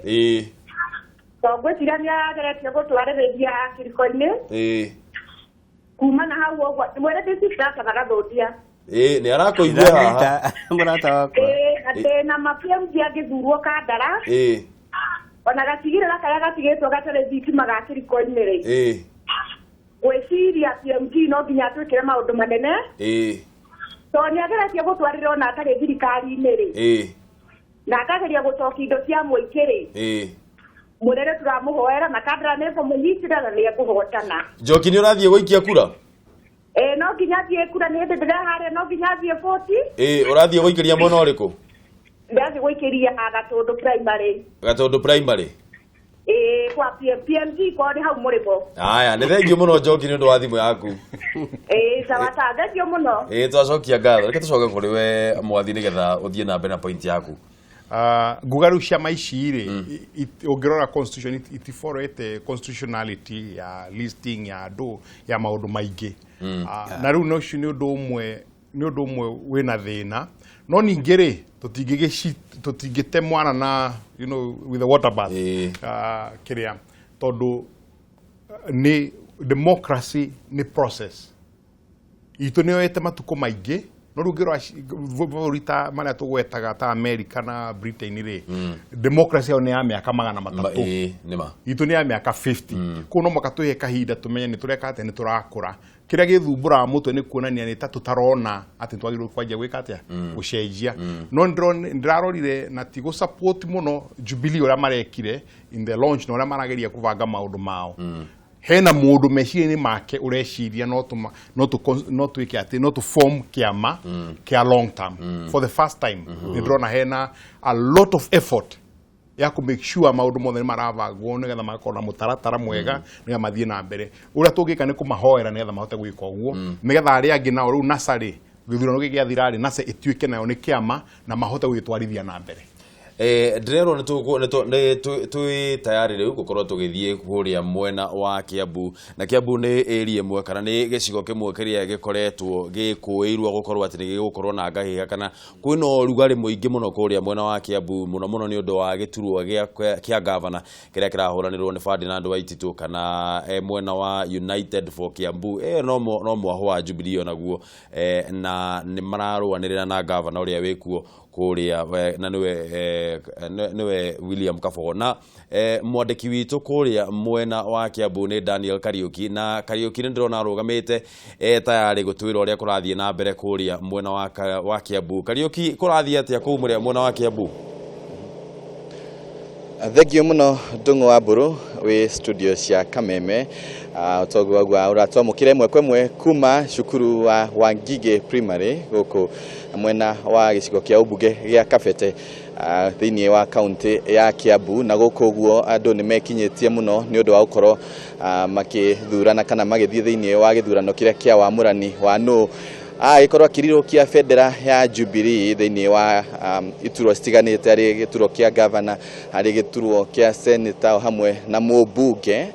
tondũ ngwĩciria nĩ arageretie gũtwarĩrĩria kĩriko-inĩ kuma na hau ũguo mwere ndĩcitata na gathũndia nĩ arakũigua haha mũrata wakwa na PMG angĩthurwo kandara ona gatigĩrĩra karĩa gatigĩtwo gatarĩ thitima ga kĩriko-inĩ rĩ gwĩciria PMG no nginya twĩkĩre maũndũ manene tondũ nĩ ageretie gũtwarĩra ona atarĩ thirikari-inĩ rĩ na akageria gũcokia indo cia mũingĩ rĩ mũnene tũramũhoera na kandara nĩ kũmũnyitĩra na nĩ ekũhotana Njoki nĩ ũrathiĩ gũikia kura no nginya thiĩ kura nĩ hĩndĩ ndĩreharĩa no nginya thiĩ boti ũrathiĩ gũikĩria mwena ũrĩkũ ndĩrathiĩ gũikĩria Gatũndũ primary kwa PMG kwa nĩ hau mũrĩmo haya nĩ thengio mũno Njoki nĩ ũndũ wa thimũ yaku sawa thengio mũno twacokia ngatho reke tũcoke kũrĩ we mwathi nĩgetha ũthiĩ na mbere na point yaku ngugaru cia maiciri ungirora constitution itiforete constitutionality ya listing ya andu ya maundu maingi na riu no cio ni undu umwe wina thina no ningiri tutingite mwana na with the water bath kiria tondu ni democracy ni process itu ni oyete matuko maingi no rugiro vorita maria tugwetaga ta America na Britain ri democracy yo ni ya miaka 300 nima itu ni ya miaka 50 kuno makatuhe kahinda tumenye ni tureka ate ni turakura kiria githumbura mutwe ni kuonania ni tutarona ati twagirwo kwanja gwika atia gucenjia no ndirarorire na tigo support muno Jubilee ora marekire in the launch no ora marageria kubanga maundu mao hena mundu meciria-ini make ureciria no twike ati no to form kiama kia long term for the first time ndirona hena a lot of effort ya ku make sure maundu mothe maravagwo nigetha makorwo na mutaratara mwega nigetha mathie na mbere uria tungika ni kumahoera nigetha mahote gwika uguo nigetha ari angi nao riu nasari githurano giki athirari nase ituike nayo ni kiama na mahote gwitwarithia na mbere Drero ni tui tayari riu gukorwo tugithie kuria mwena wa Kiambu na Kiambu ni area imwe kana ni gicigo kimwe kiria gikoretwo gikuirwo gukorwo ati gigukorwo na ngahiga kana kwina rugari muingi muno kuria mwena wa Kiambu muno ni undu wa giturwo kia governor kiria kirahuranirwo ni Ferdinand Waititu kana mwena wa United for Kiambu no mwaho wa Jubilee onaguo na ni mararwanirira na governor uria wikuo kuria na niwe William Kabogo na mwandiki witu kuria mwena wa Kiambu ni Daniel Kariuki na Kariuki ni ndirona arugamite tayari gutwira uria kurathie na mbere kuria mwena wa Kiambu. Kariuki kurathie atia kuumuria mwena wa Kiambu? Thegio muno Ndungu wa Mburu wi studio cia Kameme utogwa gwa uratwamukire mwe kwemwe kuma cukuru wa Wangige Primary guku mwena wa gicigo kia ubunge gia Kabete thiini wa county ya Kiambu na guku guo andu ni mekinyitie muno ni undu wa ukoro makithurana kana magithie thiini wa githurano kiria kia wamurani wa no ikorwa kiriro kia federa ya Jubilee thiini wa ituro stiganite ari gituro kia governor ari gituro kia senator hamwe na mubunge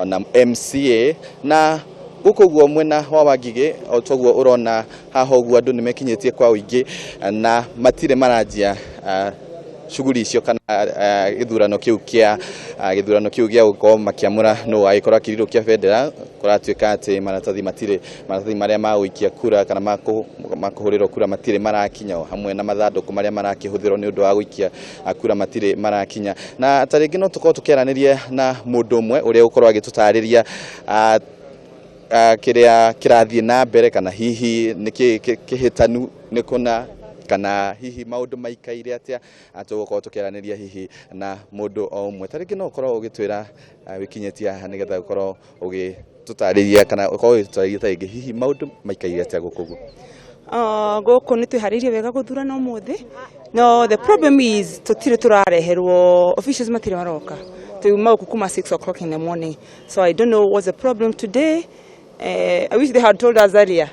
na MCA na gukuguo mwena wa Wangige otoguo urona haho guo andu nimekinyitie kwa uingi na matire maranjia shughuli icio kana githurano kiu gia gukorwo makiamura no aikorwa kiriro kia federa kuratuika ati maratathi maria maguikia kura kana makuhuriro kura matire marakinya hamwe na mathanduku maria marakihũthĩrwo ni undu wa guikia kura matire marakinya na taringi no tukorwo tukiaraniria na mundu umwe uria ukorwo agitutariria kiria kirathie na mbere kana hihi ni kihitanu ni kuna kana hihi maundu maikaire atia atugukorwo tukiaraniria hihi na mundu o umwe taringi no ukorwo ugitwira wikinyetia nigetha ukorwo ugitutariria kana ukorwo ugitutariria taringi hihi maundu maikaire atia gukugu guku ni twiharirie wega guthurana umuthi no the problem is tutire turareherwo officials matire maroka tuuma guku kuma 6 o'clock in the morning so I don't know what's the problem today. I wish they had told us earlier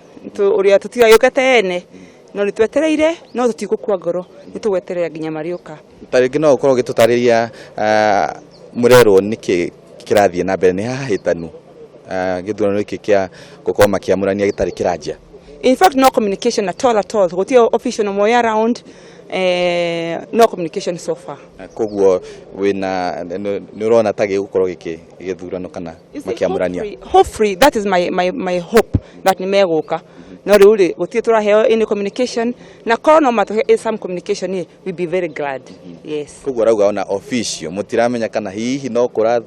uria tutira yukete ene no nitwetereire no tutigukua ngoro nitugweterera ginya mariuka taringi no ukorwo gitutariria murero niki kirathie na mbere ni hahitanu githurano giki kia gukorwo makiamurania gitari kiranjia. In fact no communication at all gutia official no way around no communication so far koguo wina ni urona tagi gukorwo giki githurano kana makiamurania hopefully that is my hope that ni meguka no riuri gutie turaheo any communication na kono matuhe some communication we be very glad. Yes koguo rauga ona official mutiramenya kana hihi no kura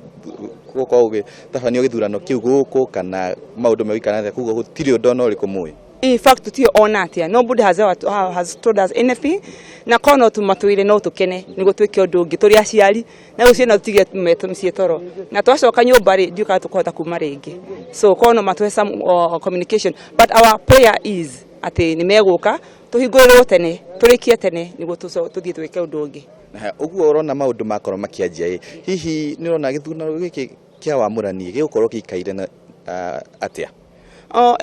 gukorwo tafanio githurano kiu guku kana maundu mewikana koguo gutiri undu no rikumui. In fact tutio ona atia nobody has told us anything na kono tumatuire no tukene nigo twike undu ungi turi aciari na ucio na tutige metumcie toro na twacoka nyumba ri ndiuka tukohota kuma ringi so kono matuhe some communication but our prayer is ati ni meguka tuhingurwo tene turikie tene nigo tuthie twike undu ungi. Uguo urona maundu makorwo makianjia hihi ni urona githurano giki kia wamurani gigukorwo gikaire na atia?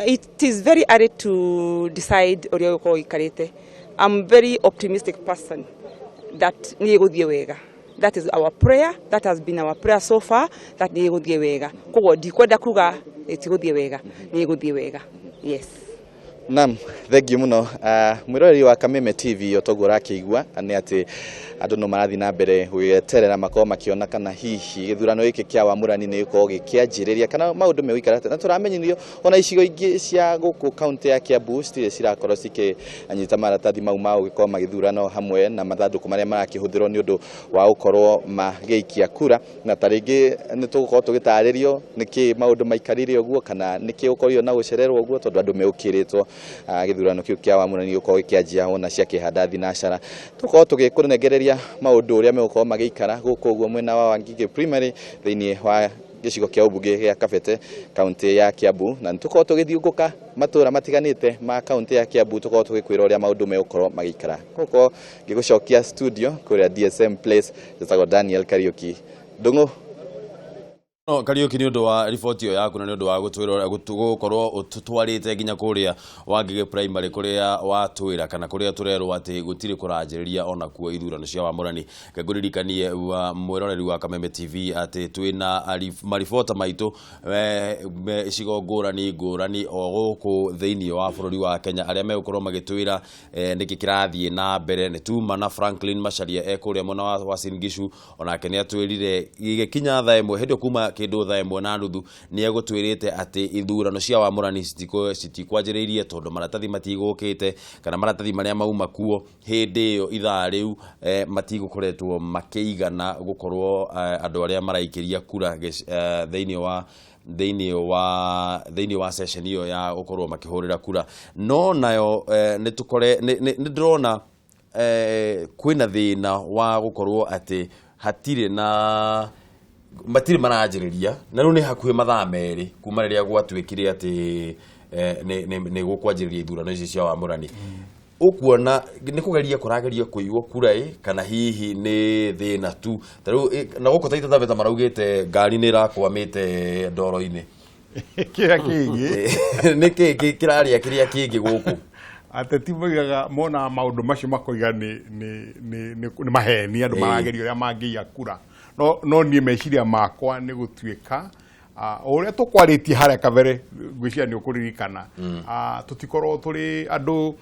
It is very hard to decide uria uko ikarite. I'm very optimistic person that ni guthie wega. That is our prayer, that has been our prayer so far, that ni guthie wega. Koguo ndikwenda kuga ĩtiguthie wega, ni guthie wega. Yes. Naam, thank you muno. Mwiroreri wa Kameme TV otogora kĩigua nĩ atĩ andũ no marathi na mbere gwĩterera makoro makiona kana hihi gĩthurano gĩkĩ kĩa wamũrani nĩ gĩkorwo gĩkĩanjĩrĩria kana maũndũ megũikara atĩa. Na tũramenyithio ona icigo ingĩ cia gũkũ kaunti ya Kiambu citirĩ cirakorwo cikĩanyita maratathi mau ma gũgĩkorwo magĩthurano hamwe na mathandũkũ marĩa marakĩhũthĩrwo nĩ ũndũ wa gũkorwo magĩikia kura. Na tarĩngĩ nĩ tũgũkorwo tũgĩtarĩrio nĩkĩ maũndũ maikarire ũguo kana nĩkĩ gũkorirwo na gũcererwo ũguo tondũ andũ meũkĩrĩtwo gĩthurano kĩu kĩa wamũrani gũkorwo gĩkĩanjia ona ciakĩhanda thinacara. Tũkorwo tũgĩkũnegereria maũndũ ũrĩa megũkorwo magĩikara gũkũ ũguo mwena wa Wangige Primary thĩinĩ wa gĩcigo kĩa ũmbunge gĩa Kabete kaunti ya Kiambu, na nĩtũkorwo tũgĩthiũngũka matũra matiganĩte ma kaunti ya Kiambu tũkorwo tũgĩkwĩra ũrĩa maũndũ megũkorwo magĩikara. Gũkorwo ngĩgũcokia studio kũrĩa DSM Place njĩtagwo Daniel Kariuki. Ndũng'ũ No Kariuki nĩ ũndũ wa riboti ĩyo yaku na nĩ ũndũ wa gũkorwo ũtũtwarĩte nginya kũrĩa Wangige Primary kũrĩa watwĩra kana kũrĩa tũrerwo atĩ gũtirĩ kũranjĩrĩria ona kuo ithurano cia wamũrani. Ngũririkanie mwĩroreri wa Kameme TV atĩ twĩna maribota maitũ icigo ngũrani o gũkũ thĩinĩ wa bũrũri wa Kenya arĩa megũkorwo magĩtwĩra nĩkĩ kĩrathiĩ na mbere. Nĩ tuma na Franklin Macharia ekũrĩa mwena wa Uasin Gishu onake nĩ atwĩrire gĩkinya thaa ĩmwe hĩndĩ kuma kĩndũ thaa ĩmwe na nuthu nĩ egũtwĩrĩte atĩ ithurano cia wamũrani citikwanjĩrĩirie tondũ maratathi matigũkĩte kana maratathi marĩa mauma kuo hĩndĩ ĩyo ithaa rĩu matigũkoretwo makĩigana gũkorwo andũ arĩa maraikĩria kura thĩinĩ wa session iyo ya gũkorwo makĩhũrĩra kura. No nayo nĩ ndĩrona kwĩna thĩna wa gũkorwo atĩ hatirĩ na matiri maranjĩrĩria na rĩu nĩ hakuhĩ mathaa merĩ kuma rĩrĩa gwatuĩkire atĩ nĩ gũkwanjĩrĩria ithurano ici cia wamũrani. Ũkuona nĩ kũgeria kũrageria kũiywo kura kana hihi nĩ thĩna tu ta rĩu na gũkũ Taita Taveta maraugĩte ngari nĩ ĩrakwamĩte ndoro-inĩ kĩrĩa kĩngĩ nĩkĩ kĩrarĩa kĩrĩa kĩngĩ gũkũ ateti moigaga mona maũndũ macio makoiga nĩ maheni andũ marageria ũrĩa mangĩiya kura. No niĩ meciria makwa nĩ gũtuĩka ũrĩa tũkwarĩtie harĩa kabere ngwĩciria nĩ ũkũririkana tũtikorwo tũrĩ andũ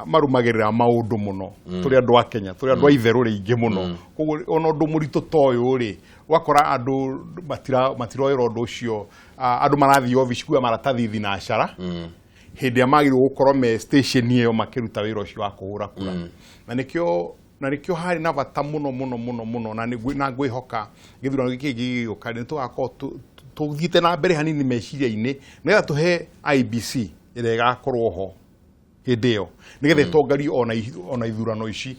marumagĩrĩra maũndũ mũno tũrĩ andũ a Kenya tũrĩ andũ a itherũ rĩingĩ mũno. Koguo ona ũndũ mũritũ ta ũyũ rĩ wakora andũ matiroera ũndũ ũcio. Andũ marathiĩ obici kuoya maratathi thinacara hĩndĩ ĩrĩa magĩrĩirwo gũkorwo me station ĩyo makĩruta wĩra ũcio wa kũhũra kura. Na nĩkĩo harĩ na bata mũno na ngwĩhoka gĩthurano gĩkĩ gĩgĩũka nĩ tũgakorwo tũthiĩte na mbere hanini meciria-inĩ nĩgetha tũhe IEBC ĩrĩa ĩgakorwo ho hĩndĩ ĩyo nĩgetha ĩtongorie ona ithurano ici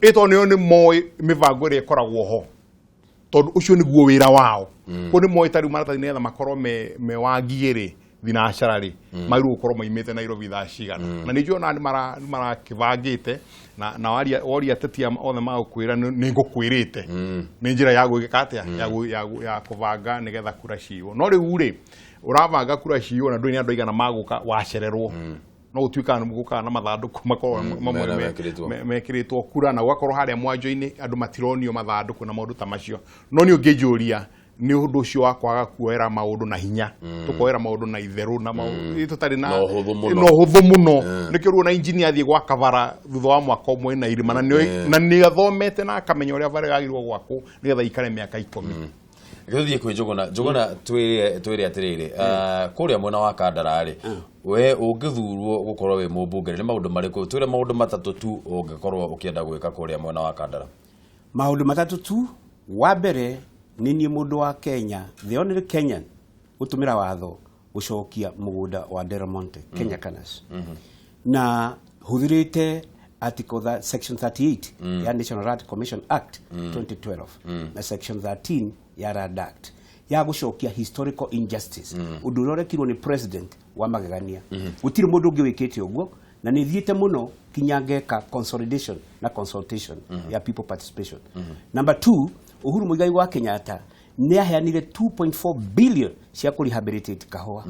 ĩtondũ nĩo nĩ moĩ mĩbango ĩrĩa ĩkoragwo ho tondũ ũcio nĩguo wĩra wao. Kũu nĩ moĩ ta rĩu maratathi nĩgetha makorwo me Wangige rĩ thinacara rĩ magĩrĩirwo gũkorwo maimĩte Nairobi thaa cigana. Na nĩnjũĩ ona nĩ marakĩbangĩte na woria ateti othe magũkwĩra nĩ ngũkwĩrĩte nĩ njĩra ya gwĩka atĩa ya kũbanga nĩgetha kura ciiywo. No rĩu rĩ ũrabanga kura ciiywo na ndũĩ nĩ andũ aigana magũka wacererwo. No gũtuĩka gũkaga na mathandũkũ makorwo mamwe mekĩrĩtwo kura na gũgakorwo harĩa mwanjũ-inĩ andũ matironio mathandũkũ na maũndũ ta macio. No nĩ ũngĩnjũria nĩ ũndũ ũcio wa kwaga kuoera maũndũ na hinya tũkoera maũndũ na itherũ na tũtarĩ na ũhũthũ mũno. Nĩkĩo rĩu na engineer athiĩ gwaka bara thutha wa mwaka ũmwe na irima na nĩ athomete na akamenya ũrĩa bara yagĩrĩirwo gwakwo nĩgetha ikare mĩaka 10. Gĩthiĩ kwĩ Njũgũna twĩre atĩrĩrĩ kũrĩa mwena wa Kandara rĩ we ũngĩthurwo gũkorwo wĩ mũmbunge nĩ maũndũ marĩkũ twĩre maũndũ matatũ tu ũngĩkorwo ũkĩenda gwĩka kũrĩa mwena wa Kandara? Maũndũ matatũ tu, wa mbere nĩ niĩ mũndũ wa Kenya the only Kenyan gũtũmĩra watho gũcokia mũgũnda wa Del Monte Kenya Canals na hũthĩrĩte article section 38 ya National Land Commission Act 2012 na section 13 ya Land Act ya gũcokia historical injustice ũndũ ũrĩa ũrekirwo nĩ president wa magegania. Gũtirĩ mũndũ ũngĩ wĩkĩte ũguo na nĩ thiĩte mũno kinya ngeka consolidation na consultation ya people participation. Number 2, Uhuru Muigai wa Kenyatta nĩ aheanire 2.4 billion cia kũ rehabilitate kahũa.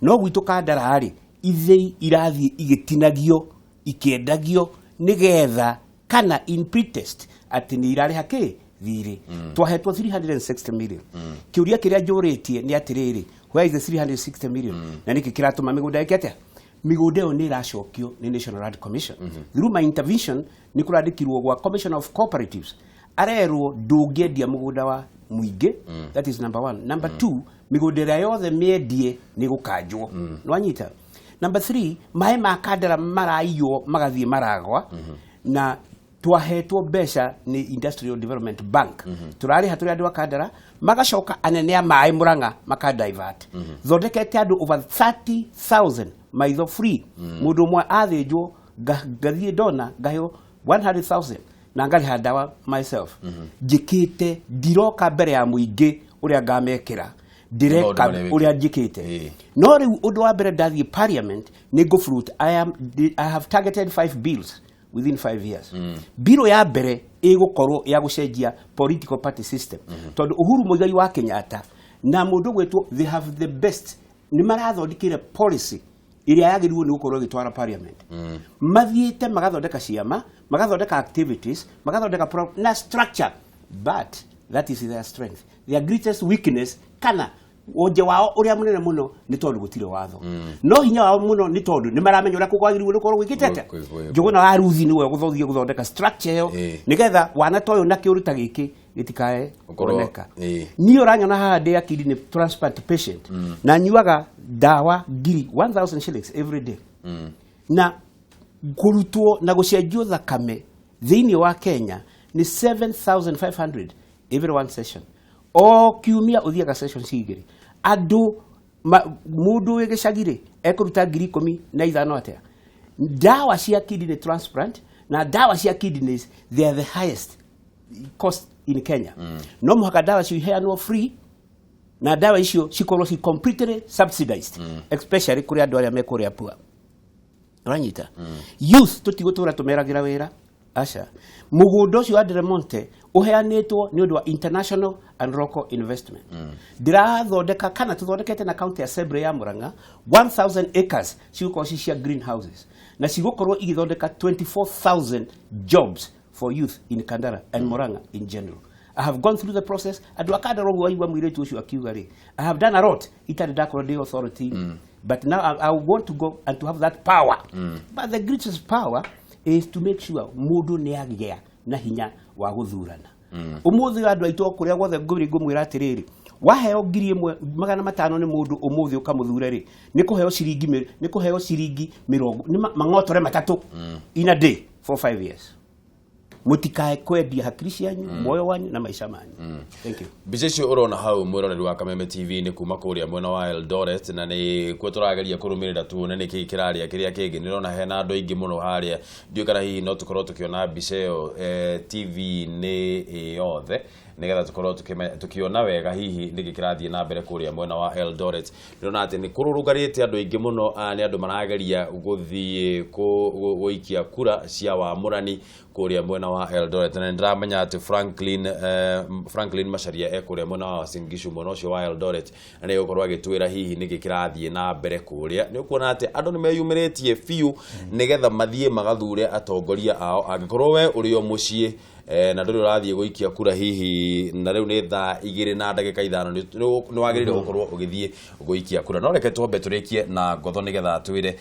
No gwitũ Kandara rĩ ithĩi irathiĩ igĩtinagio ikĩendagio nĩgetha kana in pretest ati ni irare hake thiri twahetwo 360 million kiuria kiria njuritie ni atiriri where is the 360 million na niki kiratuma migunda ikete migunda yo ni iracokio ni National Land Commission through my intervention ni kurandikirwo gwa Commission of Cooperatives arerwo ndungiendia mugunda wa muingi that is number 1. Number 2 migunda ria yothe miendie ni gukanjwo nwanyita. Number 3 mae makandara maraiywo magathie maragwa na twahetwo mbeca ni Industrial Development Bank turari haturi andu akandara magacoka anene a mae Murang'a makadivert thondekete andu over 30,000 maitho free mundu mwe athinjwo gathie dona gayo 100,000 na ngari handawa myself jikite ndiroka mbere ya muingi uria ngamekira direka uria njikite no riu undu wa mbere ndathie parliament ni go fruit I have targeted 5 bills within 5 years biro ya mbere igukorwo ya gucenjia political party system tondu Uhuru Muigai wa Kenyatta na mundu gwetwo they have the best ni marathondikire policy iria yagirirwo ni gukorwo gitwara parliament mathiite magathondeka ciama magathondeka activities magathondeka na structure but that is their strength. Their greatest weakness kana onje wao uria munene muno ni tondu gutire watho no hinya wao muno ni tondu ni maramenya uria kugwagiriwe ni korwo gwikitete njuguna wa ruthi ni we guthothie guthondeka structure yo nigetha wana toyo na kiuruta giki gitikae kuoneka ni uranyona haha ndi akidi ni transplant patient na nyuaga dawa ngiri 1000 shillings every day na kurutwo na gucenjio thakame thiini wa Kenya ni 7,500 every one session o kiumia uthiaga session cigiri andu mundu wigicagire ekuruta 15,000 atia dawa cia kidney transplant na dawa cia kidneys they are the highest cost in Kenya no muhaka dawa cio iheanwo free na dawa icio cikorwo ci completely subsidized especially kuri andu aria mekuria poor ranyita youth tutigutura tumeragira wira asha mugundo cio wa Delmonte uheanitwo ni undu wa international and local investment ndirathondeka kana tuthondekete na county assembly ya Murang'a 1,000 acres cigukorwo cia greenhouses na cigukorwo igithondeka 24,000 jobs for youth in Kandara and Murang'a in general. I have gone through the process andu akandara ogwo aigwa mwiretu ucio akiuga ri I have done a lot itari ndakorwo ndi authority but now I want to go and to have that power but the greatest power is to make sure mundu ni agea na hinya wa guthurana umuthi andu aito kuria gwothe nguri ngumwira atiriri waheo 1,500 ni mundu umuthi ukamuthure ri ni kuheo ciringi 20 mang'otore matatu in a day for 5 years mutikae kwendia hakiri cianyu moyo wanyu na maisha manyu thank you. Bica icio urona hau mwiroreri wa Kameme TV ni kuma kuria mwena wa Eldoret na ni kwe turageria kurumirira tu na niki kiraria kiria kingi nirona hena andu aingi muno haria ndiukara hihi no tukorwo tukiona bica iyo TV ni yothe nigetha tukorwo tukiona wega hihi niki kirathie na mbere kuria mwena wa Eldoret nirona ati ni kururugarite andu aingi muno ni andu marageria guthie guikia kura cia wamurani kuria mwena wa Eldoret na ndramenya ati Franklin Macharia ekuria mwena wa Uasin Gishu mwena ucio wa Eldoret na ni gukorwo agitwira hihi niki kirathie na mbere kuria ni kuona ati andu ni meyumiritie fiu nigetha mathie magathure atongoria ao angikorwo we uri o mucii na nduri urathie guikia kura hihi na riu ni thaa 2 na ndagika 5 ni wagirire gukorwo ugithie guikia kura no reke twambe turikie na ngotho nigetha twire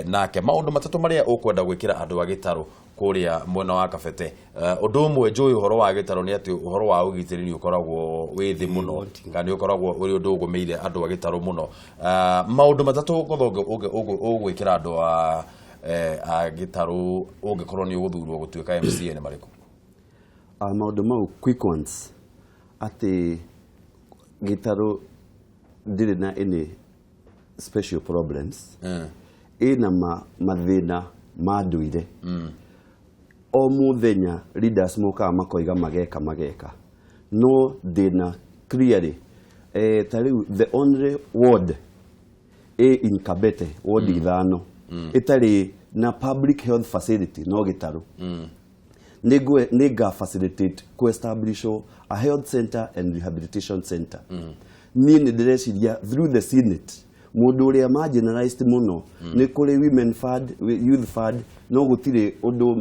nake maundu matatu maria ukwenda gwikira andu agitaru kuria mwena wa Kabete undu umwe njui uhoro wa gitaru ni ati uhoro wa ugitiri ni ukoragwo withi muno kandi ukoragwo uri undu ugumeire andu agitaru muno maundu matatu ngotho ugwikira andu agitaru ungikorwo ni uguthurwo gutuika MCA ni mariku maundu mau quick ones ati gitaru ndiri na any special problems ina mathina manduire o muthenya leaders moka makoiga mageka no thina clearly tariu the only ward in Kabete ward ithano itari na public health facility no gitaru nega facilitate to establish a health center and rehabilitation center ni ndireciria through the Senate mundu uria marginalized muno ni kuri women fund, youth fund, no gutire undu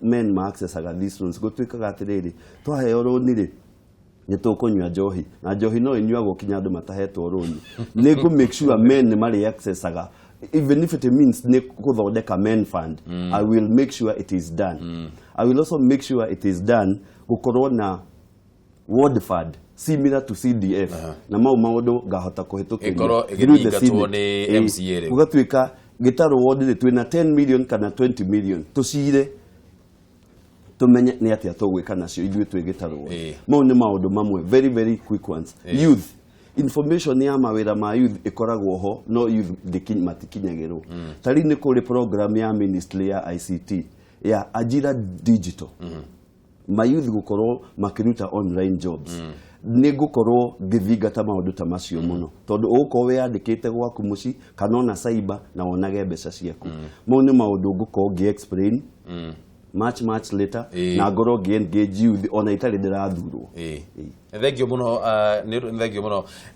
men ma accessaga these loans gutwikaga atiriri twaheo roni ri ni tukunywa njohi na njohi no inyuagwo kinya andu matahetwo roni ni go make sure men ni mari accessaga, even if it means ne kuthondeka men fund. I will make sure it is done. I will also make sure it is done gukorwo na ward fund similar to CDF na maundu gahota kuhitukiria through the MCA ugatwika gitaro ward ri twina 10 million kana 20 million tucire tumenye ni atia tugwika nacio ithuĩ twĩ gĩtarũ. Mau nĩ maũndũ mamwe very very quick ones. Youth information ya mawĩra ma youth ikoragwo ho no youth matikinyagĩrwo. Tari nĩ kũrĩ program ya ministry ya ICT ya Ajira Digital. Ma youth gukorwo makiruta online jobs. Nĩ gukorwo ngĩthingata maũndũ ta macio mũno tondũ ũgũkorwo wĩyandĩkĩte gwaku mũciĩ kana ona cyber na wonage mbeca ciaku. Mau nĩ maũndũ ngũkorwo ngĩ-explain much later na ngoro ngĩ-engage youth ona itarĩ ndĩrathurwo. Thengio muno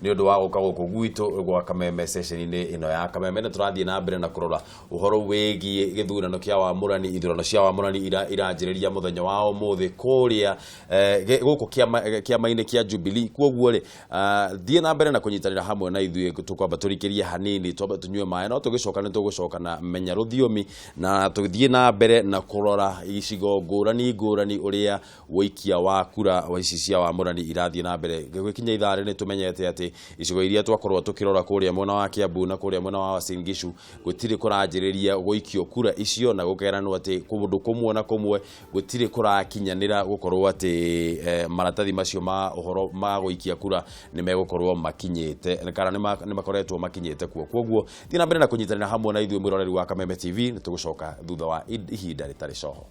ni undu wa guka guku gwitu gwa Kameme session-ini ino ya Kameme. Turathie na mbere na kurora uhoro wigie githurano kia Wamũrani, ithurano cia Wamũrani iranjĩrĩria muthenya wa umuthi kuria guku kiama-ini kia Jubilee. Kwoguo ri thie na mbere na kunyitanira hamwe na ithuĩ tukwamba turikirie hanini twamba tunyue maĩ no tugicoka ni tugucoka na menya ruthiomi na tuthie na mbere na kurora icigo ngũrani uria wikia wa kura wa ici cia Wamũrani irathie na mbere. Gwikinya ithare ni tumenyete ati icigo iria twakorwo tukirora kuria mwena wa Kiambu na kuria mwena wa Uasin Gishu gutire kuranjĩrĩria guikio kura icio na gukeranwo ati kundu kumwe na kumwe gutire kurakinyanira gukorwo ati maratathi macio ma uhoro ma guikia kura ni megukorwo makinyite kana ni makoretwo makinyite kuo. Kwoguo thina mbere na kunyitanira hamwe na ithuĩ mwiroreri wa Kameme TV ni tugucoka thutha wa ihinda ritari coho.